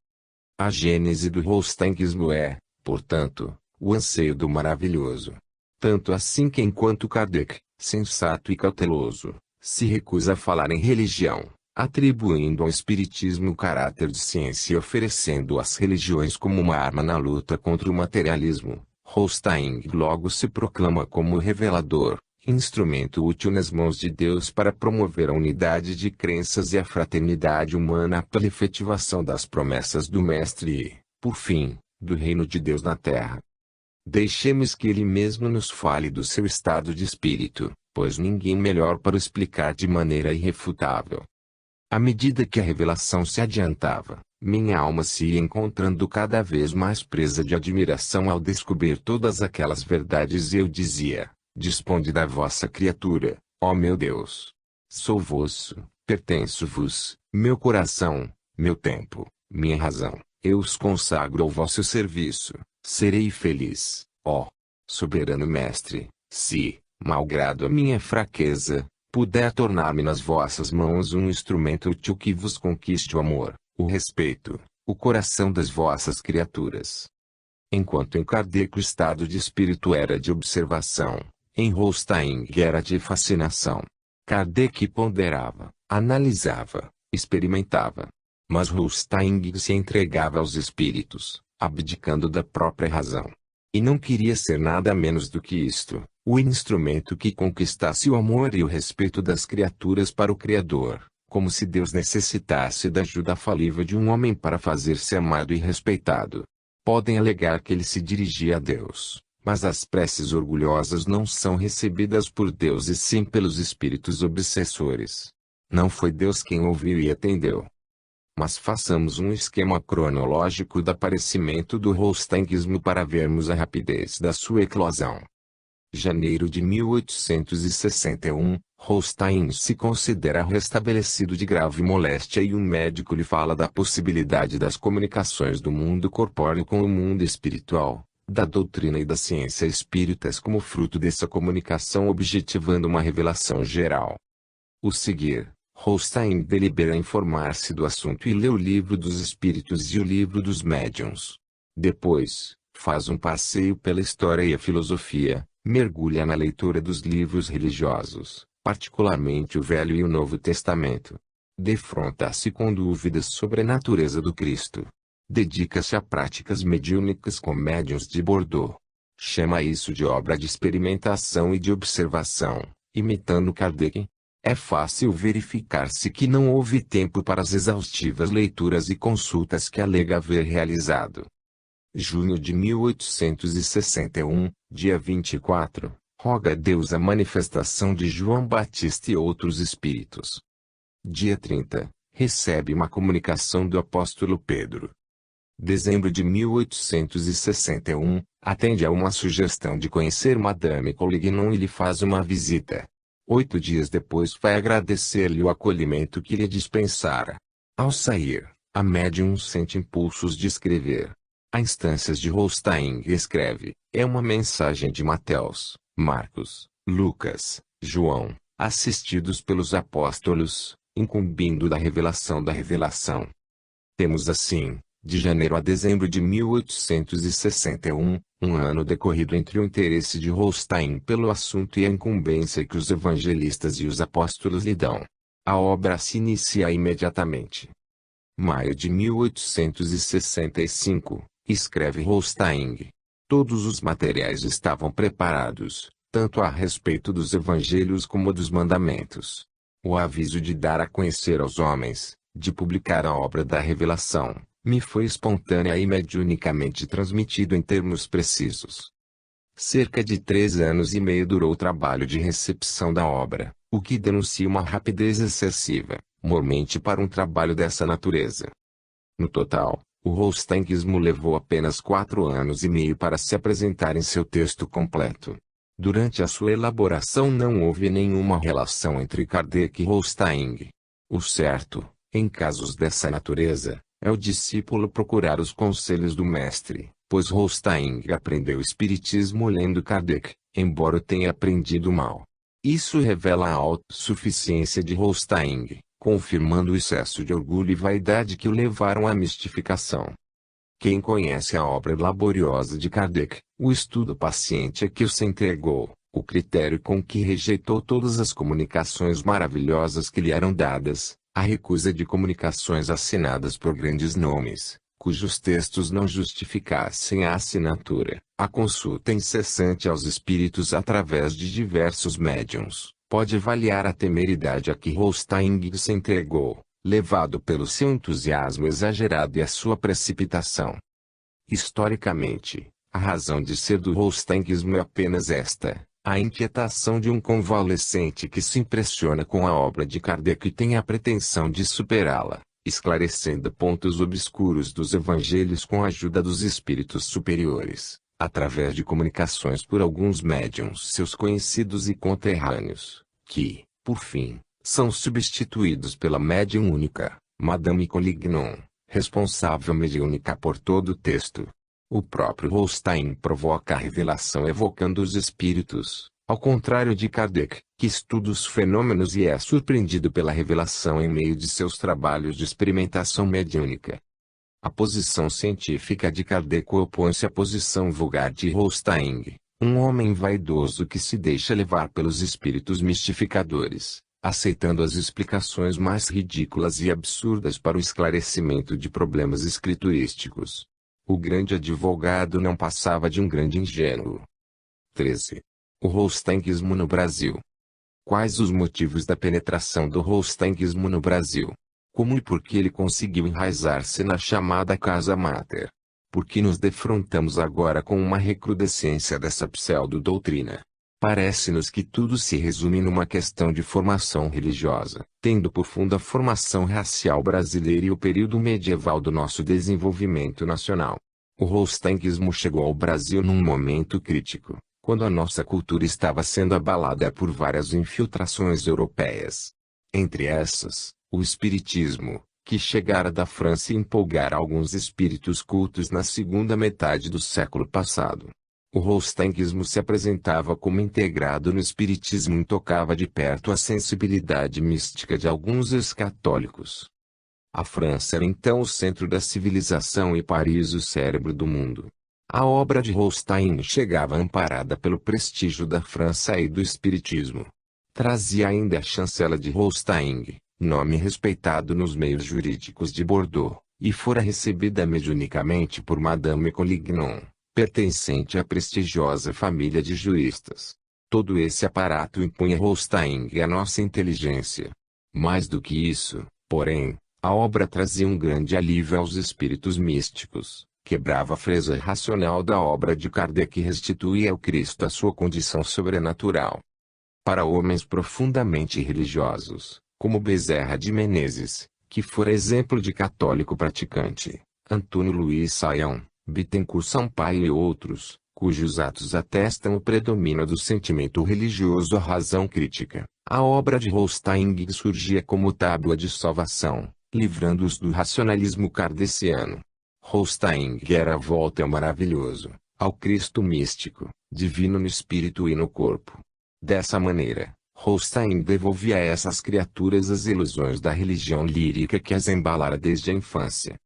A gênese do rostanguismo é, portanto, o anseio do maravilhoso. Tanto assim que enquanto Kardec, sensato e cauteloso, se recusa a falar em religião, atribuindo ao espiritismo o caráter de ciência e oferecendo as religiões como uma arma na luta contra o materialismo, Holstein logo se proclama como revelador, instrumento útil nas mãos de Deus para promover a unidade de crenças e a fraternidade humana pela efetivação das promessas do Mestre e, por fim, do reino de Deus na Terra. Deixemos que ele mesmo nos fale do seu estado de espírito, pois ninguém melhor para o explicar de maneira irrefutável. À medida que a revelação se adiantava, minha alma se ia encontrando cada vez mais presa de admiração ao descobrir todas aquelas verdades e eu dizia: Disponde da vossa criatura, ó meu Deus. Sou vosso, pertenço-vos, meu coração, meu tempo, minha razão, eu os consagro ao vosso serviço, serei feliz, ó soberano Mestre, se, malgrado a minha fraqueza, puder tornar-me nas vossas mãos um instrumento útil que vos conquiste o amor, o respeito, o coração das vossas criaturas. Enquanto em Kardec o estado de espírito era de observação, em Holstein era de fascinação. Kardec ponderava, analisava, experimentava. Mas Holstein se entregava aos espíritos, abdicando da própria razão. E não queria ser nada menos do que isto, o instrumento que conquistasse o amor e o respeito das criaturas para o Criador, como se Deus necessitasse da ajuda falível de um homem para fazer-se amado e respeitado. Podem alegar que ele se dirigia a Deus, mas as preces orgulhosas não são recebidas por Deus e sim pelos espíritos obsessores. Não foi Deus quem ouviu e atendeu. Mas façamos um esquema cronológico do aparecimento do holsteinismo para vermos a rapidez da sua eclosão. Janeiro de 1861, Holstein se considera restabelecido de grave moléstia e um médico lhe fala da possibilidade das comunicações do mundo corpóreo com o mundo espiritual, da doutrina e da ciência espíritas como fruto dessa comunicação objetivando uma revelação geral. O seguir, Holstein delibera informar-se do assunto e lê o Livro dos Espíritos e o Livro dos Médiuns. Depois, faz um passeio pela história e a filosofia, mergulha na leitura dos livros religiosos, particularmente o Velho e o Novo Testamento. Defronta-se com dúvidas sobre a natureza do Cristo. Dedica-se a práticas mediúnicas com médiuns de Bordeaux. Chama isso de obra de experimentação e de observação, imitando Kardec. É fácil verificar-se que não houve tempo para as exaustivas leituras e consultas que alega haver realizado. Junho de 1861, dia 24, roga a Deus a manifestação de João Batista e outros espíritos. Dia 30, recebe uma comunicação do apóstolo Pedro. Dezembro de 1861, atende a uma sugestão de conhecer Madame Collignon e lhe faz uma visita. 8 dias depois vai agradecer-lhe o acolhimento que lhe dispensara. Ao sair, a médium sente impulsos de escrever. A instâncias de Holstein escreve, é uma mensagem de Mateus, Marcos, Lucas, João, assistidos pelos apóstolos, incumbindo da revelação da revelação. Temos assim, de janeiro a dezembro de 1861, um ano decorrido entre o interesse de Holstein pelo assunto e a incumbência que os evangelistas e os apóstolos lhe dão. A obra se inicia imediatamente. Maio de 1865, escreve Holstein. Todos os materiais estavam preparados, tanto a respeito dos evangelhos como dos mandamentos. O aviso de dar a conhecer aos homens, de publicar a obra da revelação, me foi espontânea e mediunicamente transmitido em termos precisos. Cerca de 3 anos e meio durou o trabalho de recepção da obra, o que denuncia uma rapidez excessiva, mormente para um trabalho dessa natureza. No total, o holsteinismo levou apenas 4 anos e meio para se apresentar em seu texto completo. Durante a sua elaboração não houve nenhuma relação entre Kardec e Holstein. O certo, em casos dessa natureza, é o discípulo procurar os conselhos do mestre, pois Holstein aprendeu o espiritismo lendo Kardec, embora o tenha aprendido mal. Isso revela a autossuficiência de Holstein, confirmando o excesso de orgulho e vaidade que o levaram à mistificação. Quem conhece a obra laboriosa de Kardec, o estudo paciente a que se entregou, o critério com que rejeitou todas as comunicações maravilhosas que lhe eram dadas, a recusa de comunicações assinadas por grandes nomes, cujos textos não justificassem a assinatura, a consulta incessante aos espíritos através de diversos médiuns, pode avaliar a temeridade a que Holstein se entregou, levado pelo seu entusiasmo exagerado e a sua precipitação. Historicamente, a razão de ser do holsteinismo é apenas esta: a inquietação de um convalescente que se impressiona com a obra de Kardec e tem a pretensão de superá-la, esclarecendo pontos obscuros dos evangelhos com a ajuda dos espíritos superiores, através de comunicações por alguns médiuns seus conhecidos e conterrâneos, que, por fim, são substituídos pela médium única, Madame Collignon, responsável mediúnica por todo o texto. O próprio Holstein provoca a revelação evocando os espíritos, ao contrário de Kardec, que estuda os fenômenos e é surpreendido pela revelação em meio de seus trabalhos de experimentação mediúnica. A posição científica de Kardec opõe-se à posição vulgar de Holstein, um homem vaidoso que se deixa levar pelos espíritos mistificadores, aceitando as explicações mais ridículas e absurdas para o esclarecimento de problemas escriturísticos. O grande advogado não passava de um grande ingênuo. 13. O holsteinismo no Brasil. Quais os motivos da penetração do holsteinismo no Brasil? Como e por que ele conseguiu enraizar-se na chamada Casa Máter? Por que nos defrontamos agora com uma recrudescência dessa pseudo-doutrina? Parece-nos que tudo se resume numa questão de formação religiosa, tendo por fundo a formação racial brasileira e o período medieval do nosso desenvolvimento nacional. O holsteinismo chegou ao Brasil num momento crítico, quando a nossa cultura estava sendo abalada por várias infiltrações europeias. Entre essas, o espiritismo, que chegara da França e empolgara alguns espíritos cultos na segunda metade do século passado. O holsteinismo se apresentava como integrado no espiritismo e tocava de perto a sensibilidade mística de alguns ex-católicos. A França era então o centro da civilização e Paris o cérebro do mundo. A obra de Holstein chegava amparada pelo prestígio da França e do espiritismo. Trazia ainda a chancela de Holstein, nome respeitado nos meios jurídicos de Bordeaux, e fora recebida mediunicamente por Madame Collignon, pertencente à prestigiosa família de juristas. Todo esse aparato impunha Holstein à nossa inteligência. Mais do que isso, porém, a obra trazia um grande alívio aos espíritos místicos, quebrava a freza racional da obra de Kardec e restituía ao Cristo a sua condição sobrenatural. Para homens profundamente religiosos, como Bezerra de Menezes, que fora exemplo de católico praticante, Antônio Luiz Saião, Bittencourt Sampaio e outros, cujos atos atestam o predomínio do sentimento religioso à razão crítica, a obra de Holstein surgia como tábua de salvação, livrando-os do racionalismo kardeciano. Holstein era a volta ao maravilhoso, ao Cristo místico, divino no espírito e no corpo. Dessa maneira, Holstein devolvia a essas criaturas as ilusões da religião lírica que as embalara desde a infância.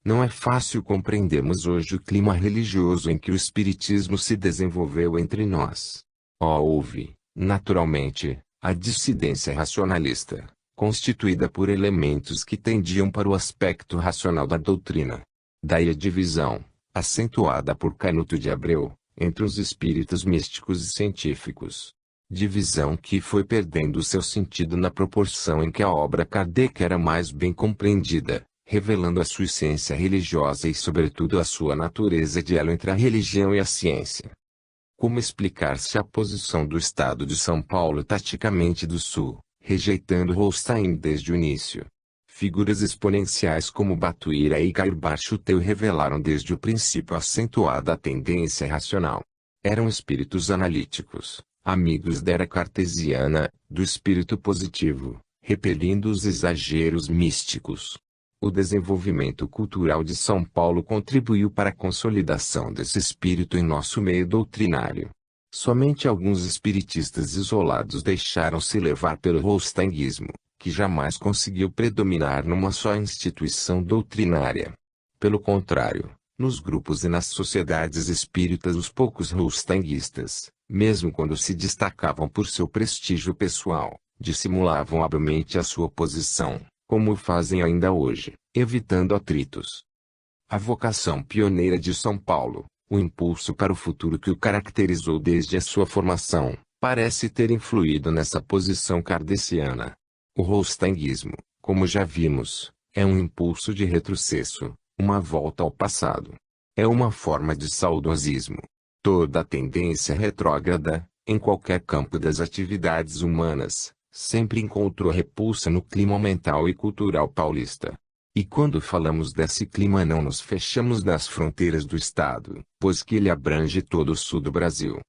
Não é fácil compreendermos hoje o clima religioso em que o espiritismo se desenvolveu entre nós. Houve, naturalmente, a dissidência racionalista, constituída por elementos que tendiam para o aspecto racional da doutrina. Daí a divisão, acentuada por Canuto de Abreu, entre os espíritos místicos e científicos. Divisão que foi perdendo seu sentido na proporção em que a obra Kardec era mais bem compreendida, revelando a sua essência religiosa e sobretudo a sua natureza de elo entre a religião e a ciência. Como explicar-se a posição do Estado de São Paulo taticamente do Sul, rejeitando Holstein desde o início? Figuras exponenciais como Batuíra e Cair Barchuteu revelaram desde o princípio acentuada tendência racional. Eram espíritos analíticos, amigos da era cartesiana, do espírito positivo, repelindo os exageros místicos. O desenvolvimento cultural de São Paulo contribuiu para a consolidação desse espírito em nosso meio doutrinário. Somente alguns espiritistas isolados deixaram-se levar pelo holsteinismo, que jamais conseguiu predominar numa só instituição doutrinária. Pelo contrário, Nos grupos e nas sociedades espíritas, os poucos holstanguistas, mesmo quando se destacavam por seu prestígio pessoal, dissimulavam habilmente a sua posição, como fazem ainda hoje, evitando atritos. A vocação pioneira de São Paulo, o impulso para o futuro que o caracterizou desde a sua formação, parece ter influído nessa posição kardeciana. O holstanguismo, como já vimos, é um impulso de retrocesso, uma volta ao passado. É uma forma de saudosismo. Toda tendência retrógrada, em qualquer campo das atividades humanas, sempre encontrou repulsa no clima mental e cultural paulista. E quando falamos desse clima, não nos fechamos nas fronteiras do Estado, pois que ele abrange todo o sul do Brasil.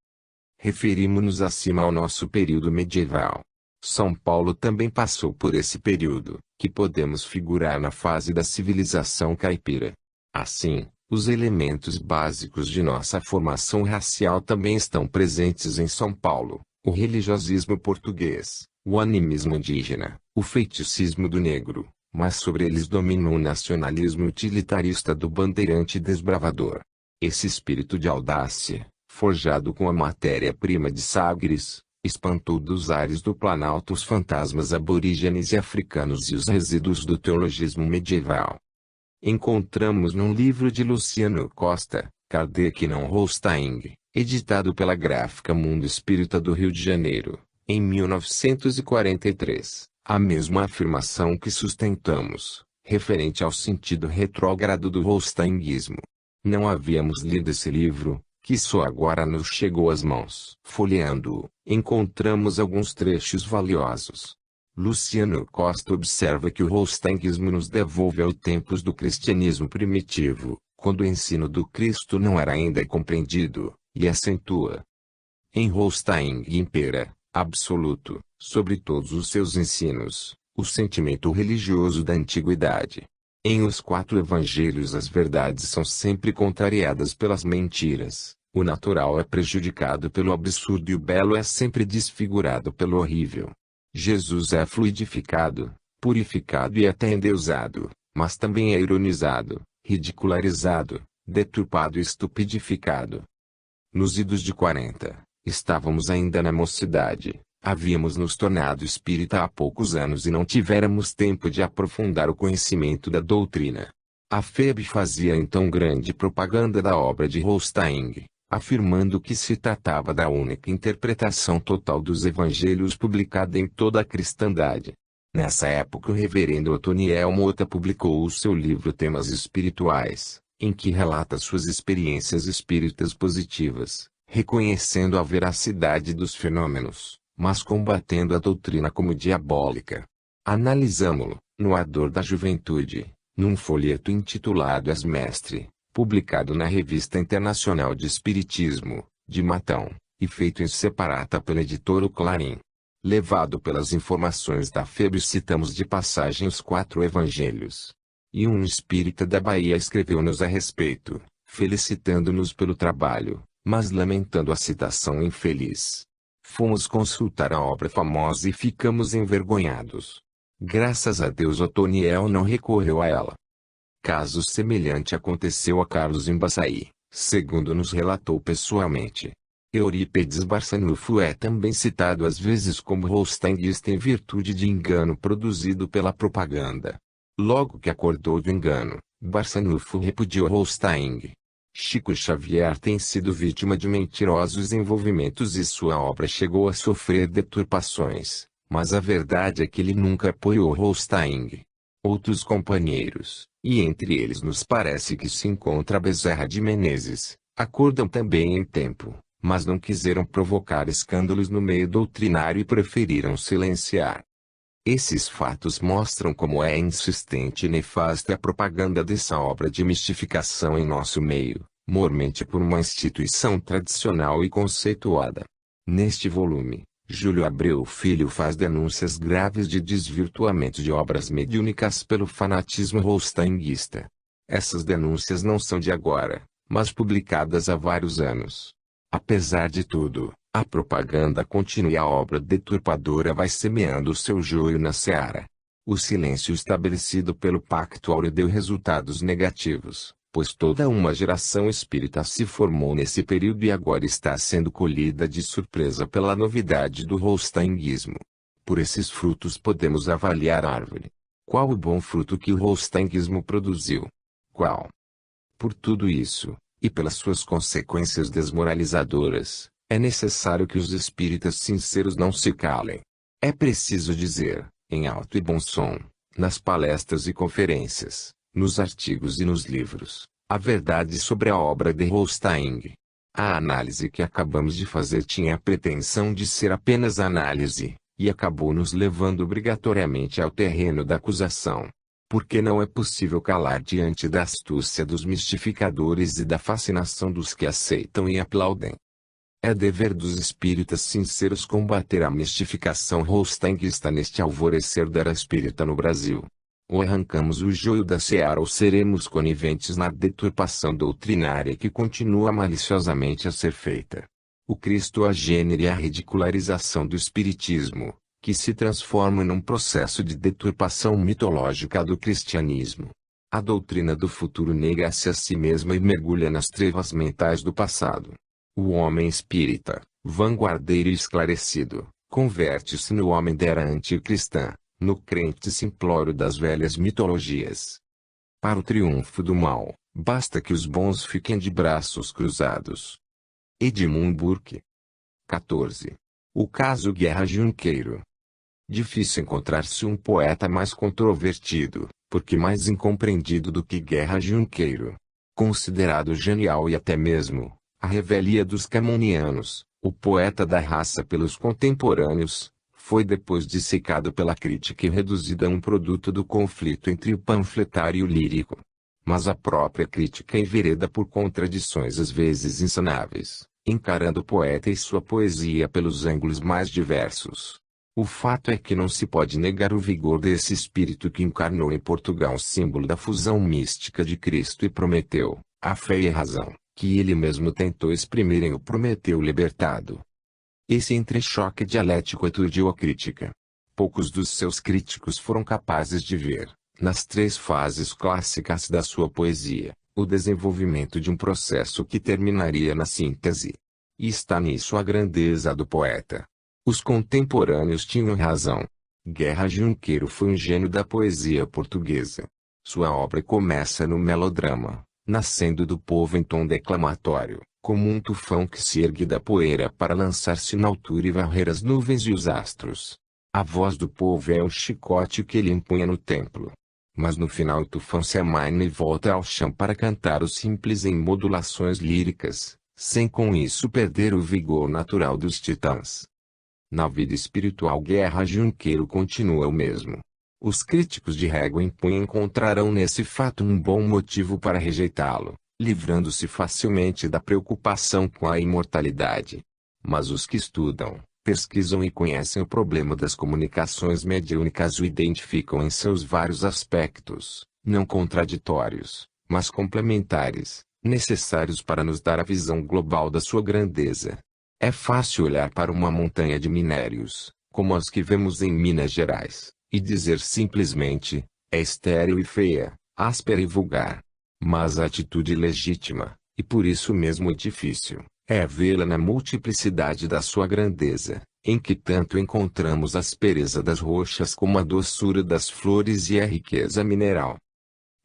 Referimos-nos acima ao nosso período medieval. São Paulo também passou por esse período, que podemos figurar na fase da civilização caipira. Assim, os elementos básicos de nossa formação racial também estão presentes em São Paulo: o religiosismo português, o animismo indígena, o feiticismo do negro, mas sobre eles domina o nacionalismo utilitarista do bandeirante desbravador. Esse espírito de audácia, forjado com a matéria-prima de Sagres, espantou dos ares do Planalto os fantasmas aborígenes e africanos e os resíduos do teologismo medieval. Encontramos num livro de Luciano Costa, Kardec não Holstein, editado pela Gráfica Mundo Espírita do Rio de Janeiro, em 1943, a mesma afirmação que sustentamos, referente ao sentido retrógrado do holsteinguismo. Não havíamos lido esse livro, que só agora nos chegou às mãos. Folheando-o, encontramos alguns trechos valiosos. Luciano Costa observa que o holsteinguismo nos devolve aos tempos do cristianismo primitivo, quando o ensino do Cristo não era ainda compreendido, e acentua: em Holstein impera, absoluto, sobre todos os seus ensinos, o sentimento religioso da antiguidade. Em os 4 evangelhos as verdades são sempre contrariadas pelas mentiras, o natural é prejudicado pelo absurdo e o belo é sempre desfigurado pelo horrível. Jesus é fluidificado, purificado e até endeusado, mas também é ironizado, ridicularizado, deturpado e estupidificado. Nos idos de 40, estávamos ainda na mocidade. Havíamos nos tornado espírita há poucos anos e não tivéramos tempo de aprofundar o conhecimento da doutrina. A FEB fazia então grande propaganda da obra de Holstein, afirmando que se tratava da única interpretação total dos evangelhos publicada em toda a cristandade. Nessa época o reverendo Otoniel Mota publicou o seu livro Temas Espirituais, em que relata suas experiências espíritas positivas, reconhecendo a veracidade dos fenômenos, mas combatendo a doutrina como diabólica. Analisamo-lo, no ardor da juventude, num folheto intitulado As Mestre, publicado na Revista Internacional de Espiritismo, de Matão, e feito em separata pela editora Clarim. Levado pelas informações da FEB, citamos de passagem os 4 evangelhos. E um espírita da Bahia escreveu-nos a respeito, felicitando-nos pelo trabalho, mas lamentando a citação infeliz. Fomos consultar a obra famosa e ficamos envergonhados. Graças a Deus Otoniel não recorreu a ela. Caso semelhante aconteceu a Carlos Embaçaí, segundo nos relatou pessoalmente. Eurípedes Barçanufo é também citado às vezes como holsteinguista em virtude de engano produzido pela propaganda. Logo que acordou do engano, Barçanufo repudiou Holstein. Chico Xavier tem sido vítima de mentirosos envolvimentos e sua obra chegou a sofrer deturpações, mas a verdade é que ele nunca apoiou Holstein. Outros companheiros, e entre eles nos parece que se encontra Bezerra de Menezes, acordam também em tempo, mas não quiseram provocar escândalos no meio doutrinário e preferiram silenciar. Esses fatos mostram como é insistente e nefasta a propaganda dessa obra de mistificação em nosso meio, mormente por uma instituição tradicional e conceituada. Neste volume, Júlio Abreu Filho faz denúncias graves de desvirtuamento de obras mediúnicas pelo fanatismo holsteinguista. Essas denúncias não são de agora, mas publicadas há vários anos. Apesar de tudo, a propaganda continua e a obra deturpadora vai semeando o seu joio na seara. O silêncio estabelecido pelo Pacto Áureo deu resultados negativos, pois toda uma geração espírita se formou nesse período e agora está sendo colhida de surpresa pela novidade do holsteinguismo. Por esses frutos podemos avaliar a árvore. Qual o bom fruto que o holsteinguismo produziu? Qual? Por tudo isso, e pelas suas consequências desmoralizadoras, é necessário que os espíritas sinceros não se calem. É preciso dizer, em alto e bom som, nas palestras e conferências, nos artigos e nos livros, a verdade sobre a obra de Holstein. A análise que acabamos de fazer tinha a pretensão de ser apenas análise, e acabou nos levando obrigatoriamente ao terreno da acusação. Porque não é possível calar diante da astúcia dos mistificadores e da fascinação dos que aceitam e aplaudem. É dever dos espíritas sinceros combater a mistificação holsteinguista neste alvorecer da era espírita no Brasil. Ou arrancamos o joio da seara ou seremos coniventes na deturpação doutrinária que continua maliciosamente a ser feita. O Cristo a gênero e a ridicularização do espiritismo, que se transforma num processo de deturpação mitológica do cristianismo. A doutrina do futuro nega-se a si mesma e mergulha nas trevas mentais do passado. O homem espírita, vanguardeiro e esclarecido, converte-se no homem da era anticristã, no crente simplório das velhas mitologias. Para o triunfo do mal, basta que os bons fiquem de braços cruzados. Edmund Burke. 14. O caso Guerra Junqueiro. Difícil encontrar-se um poeta mais controvertido, porque mais incompreendido do que Guerra Junqueiro. Considerado genial e até mesmo a revelia dos camonianos, o poeta da raça pelos contemporâneos, foi depois dissecado pela crítica e reduzido a um produto do conflito entre o panfletário e o lírico. Mas a própria crítica envereda por contradições às vezes insanáveis, encarando o poeta e sua poesia pelos ângulos mais diversos. O fato é que não se pode negar o vigor desse espírito que encarnou em Portugal o símbolo da fusão mística de Cristo e Prometeu, a fé e a razão, que ele mesmo tentou exprimir em O Prometeu Libertado. Esse entrechoque dialético aturdiu a crítica. Poucos dos seus críticos foram capazes de ver, nas três fases clássicas da sua poesia, o desenvolvimento de um processo que terminaria na síntese. E está nisso a grandeza do poeta. Os contemporâneos tinham razão. Guerra Junqueiro foi um gênio da poesia portuguesa. Sua obra começa no melodrama, nascendo do povo em tom declamatório, como um tufão que se ergue da poeira para lançar-se na altura e varrer as nuvens e os astros. A voz do povo é o chicote que ele empunha no templo. Mas no final o tufão se amaina e volta ao chão para cantar o simples em modulações líricas, sem com isso perder o vigor natural dos titãs. Na vida espiritual Guerra Junqueiro continua o mesmo. Os críticos de régua em punho encontrarão nesse fato um bom motivo para rejeitá-lo, livrando-se facilmente da preocupação com a imortalidade. Mas os que estudam, pesquisam e conhecem o problema das comunicações mediúnicas o identificam em seus vários aspectos, não contraditórios, mas complementares, necessários para nos dar a visão global da sua grandeza. É fácil olhar para uma montanha de minérios, como as que vemos em Minas Gerais, e dizer simplesmente, é estéril e feia, áspera e vulgar. Mas a atitude legítima, e por isso mesmo difícil, é vê-la na multiplicidade da sua grandeza, em que tanto encontramos a aspereza das rochas como a doçura das flores e a riqueza mineral.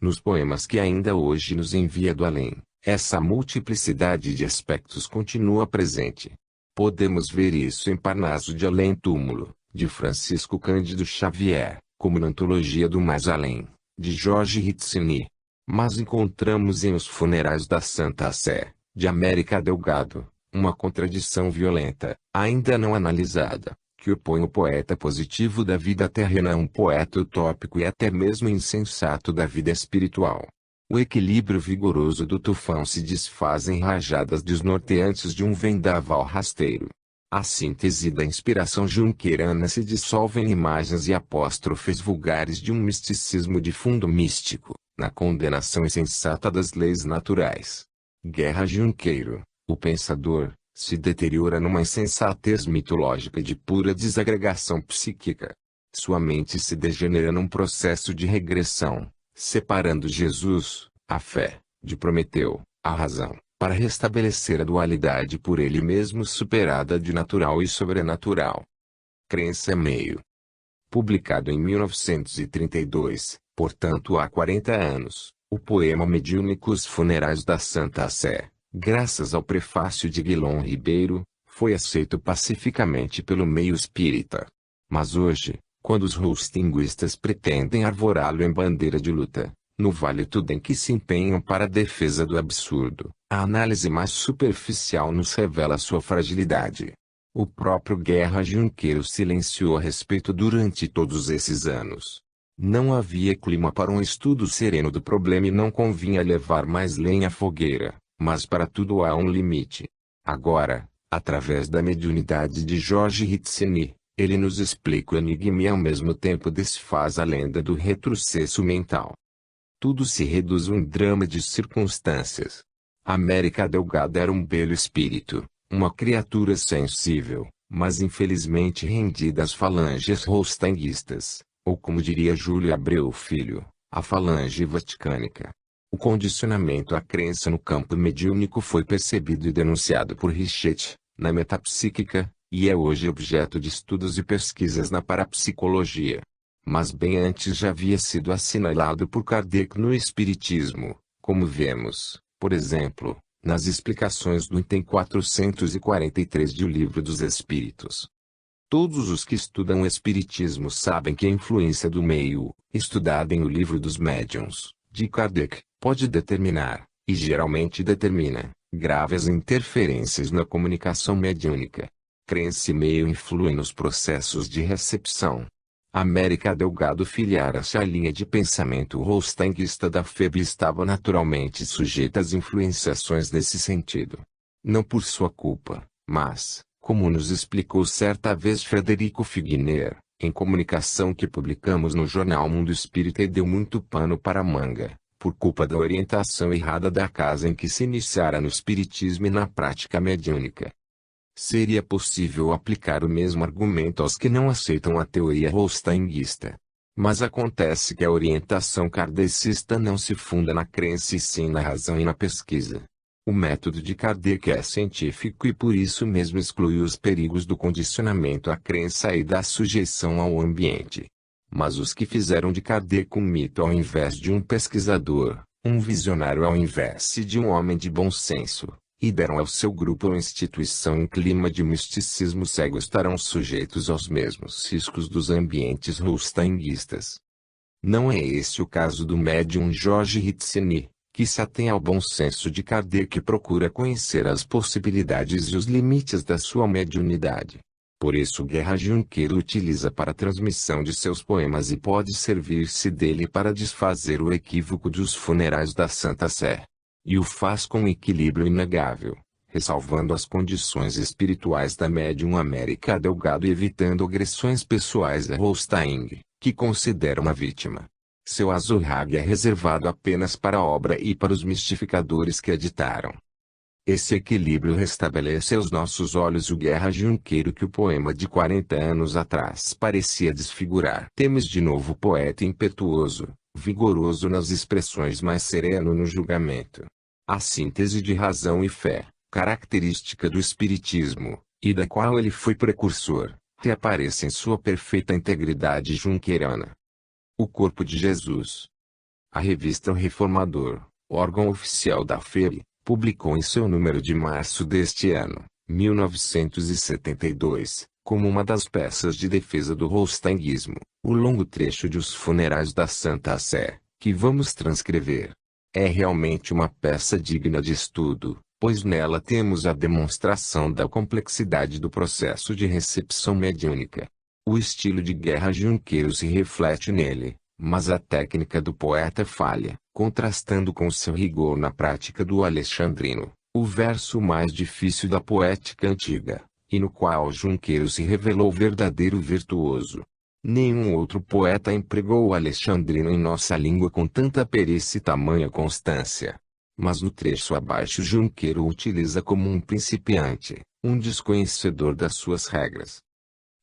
Nos poemas que ainda hoje nos envia do além, essa multiplicidade de aspectos continua presente. Podemos ver isso em Parnaso de Além Túmulo, de Francisco Cândido Xavier, como na Antologia do Mais Além, de Jorge Rizzini. Mas encontramos em Os Funerais da Santa Sé, de América Delgado, uma contradição violenta, ainda não analisada, que opõe o poeta positivo da vida terrena a um poeta utópico e até mesmo insensato da vida espiritual. O equilíbrio vigoroso do tufão se desfaz em rajadas desnorteantes de um vendaval rasteiro. A síntese da inspiração junqueirana se dissolve em imagens e apóstrofes vulgares de um misticismo de fundo místico, na condenação insensata das leis naturais. Guerra Junqueiro, o pensador, se deteriora numa insensatez mitológica de pura desagregação psíquica. Sua mente se degenera num processo de regressão, separando Jesus, a fé, de Prometeu, a razão, para restabelecer a dualidade por ele mesmo superada de natural e sobrenatural. Crença meio. Publicado em 1932, portanto há 40 anos, o poema mediúnico Os Funerais da Santa Sé, graças ao prefácio de Guilom Ribeiro, foi aceito pacificamente pelo meio espírita. Mas hoje, quando os roustinguistas pretendem arvorá-lo em bandeira de luta, no vale tudo em que se empenham para a defesa do absurdo, a análise mais superficial nos revela sua fragilidade. O próprio Guerra Junqueiro silenciou a respeito durante todos esses anos. Não havia clima para um estudo sereno do problema e não convinha levar mais lenha à fogueira, mas para tudo há um limite. Agora, através da mediunidade de Jorge Ritzini, ele nos explica o enigma e ao mesmo tempo desfaz a lenda do retrocesso mental. Tudo se reduz a um drama de circunstâncias. América Delgado era um belo espírito, uma criatura sensível, mas infelizmente rendida às falanges rostanguistas, ou como diria Júlio Abreu Filho, a falange vaticânica. O condicionamento à crença no campo mediúnico foi percebido e denunciado por Richetti, na metapsíquica, e é hoje objeto de estudos e pesquisas na parapsicologia. Mas bem antes já havia sido assinalado por Kardec no Espiritismo, como vemos, por exemplo, nas explicações do item 443 de O Livro dos Espíritos. Todos os que estudam o Espiritismo sabem que a influência do meio, estudada em O Livro dos Médiuns, de Kardec, pode determinar, e geralmente determina, graves interferências na comunicação mediúnica. Crença e meio influem nos processos de recepção. América Delgado filiara-se à linha de pensamento rostanguista da FEB e estava naturalmente sujeita às influenciações nesse sentido. Não por sua culpa, mas, como nos explicou certa vez Frederico Figner, em comunicação que publicamos no jornal Mundo Espírita e deu muito pano para a manga, por culpa da orientação errada da casa em que se iniciara no espiritismo e na prática mediúnica. Seria possível aplicar o mesmo argumento aos que não aceitam a teoria rostanguista. Mas acontece que a orientação kardecista não se funda na crença e sim na razão e na pesquisa. O método de Kardec é científico e por isso mesmo exclui os perigos do condicionamento à crença e da sujeição ao ambiente. Mas os que fizeram de Kardec um mito ao invés de um pesquisador, um visionário ao invés de um homem de bom senso, e deram ao seu grupo ou instituição em clima de misticismo cego estarão sujeitos aos mesmos riscos dos ambientes rostanguistas. Não é esse o caso do médium Jorge Ritzini, que se atém ao bom senso de Kardec e procura conhecer as possibilidades e os limites da sua mediunidade. Por isso Guerra Junqueiro utiliza para a transmissão de seus poemas e pode servir-se dele para desfazer o equívoco dos funerais da Santa Sé. E o faz com equilíbrio inegável, ressalvando as condições espirituais da médium América Delgado e evitando agressões pessoais a Rostaing, que considera uma vítima. Seu azorrague é reservado apenas para a obra e para os mistificadores que a ditaram. Esse equilíbrio restabelece aos nossos olhos o Guerra Junqueiro que o poema de 40 anos atrás parecia desfigurar. Temos de novo o poeta impetuoso, vigoroso nas expressões mas sereno no julgamento. A síntese de razão e fé, característica do espiritismo, e da qual ele foi precursor, reaparece em sua perfeita integridade junqueirana. O Corpo de Jesus. A revista O Reformador, órgão oficial da FEB, publicou em seu número de março deste ano, 1972, como uma das peças de defesa do rostanguismo, o longo trecho de Os Funerais da Santa Sé, que vamos transcrever. É realmente uma peça digna de estudo, pois nela temos a demonstração da complexidade do processo de recepção mediúnica. O estilo de Guerra Junqueiro se reflete nele, mas a técnica do poeta falha, contrastando com seu rigor na prática do alexandrino, o verso mais difícil da poética antiga, e no qual Junqueiro se revelou verdadeiro virtuoso. Nenhum outro poeta empregou o alexandrino em nossa língua com tanta perícia e tamanha constância. Mas no trecho abaixo Junqueiro o utiliza como um principiante, um desconhecedor das suas regras.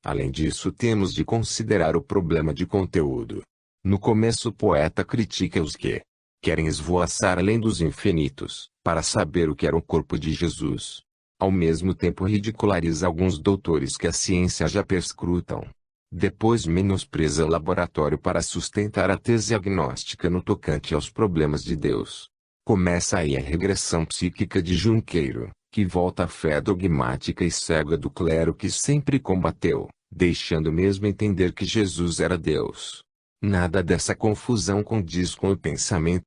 Além disso temos de considerar o problema de conteúdo. No começo o poeta critica os que, Querem esvoaçar além dos infinitos, para saber o que era o corpo de Jesus. Ao mesmo tempo ridiculariza alguns doutores que a ciência já perscrutam. Depois menospreza o laboratório para sustentar a tese agnóstica no tocante aos problemas de Deus. Começa aí a regressão psíquica de Junqueiro, que volta à fé dogmática e cega do clero que sempre combateu, deixando mesmo entender que Jesus era Deus. Nada dessa confusão condiz com o pensamento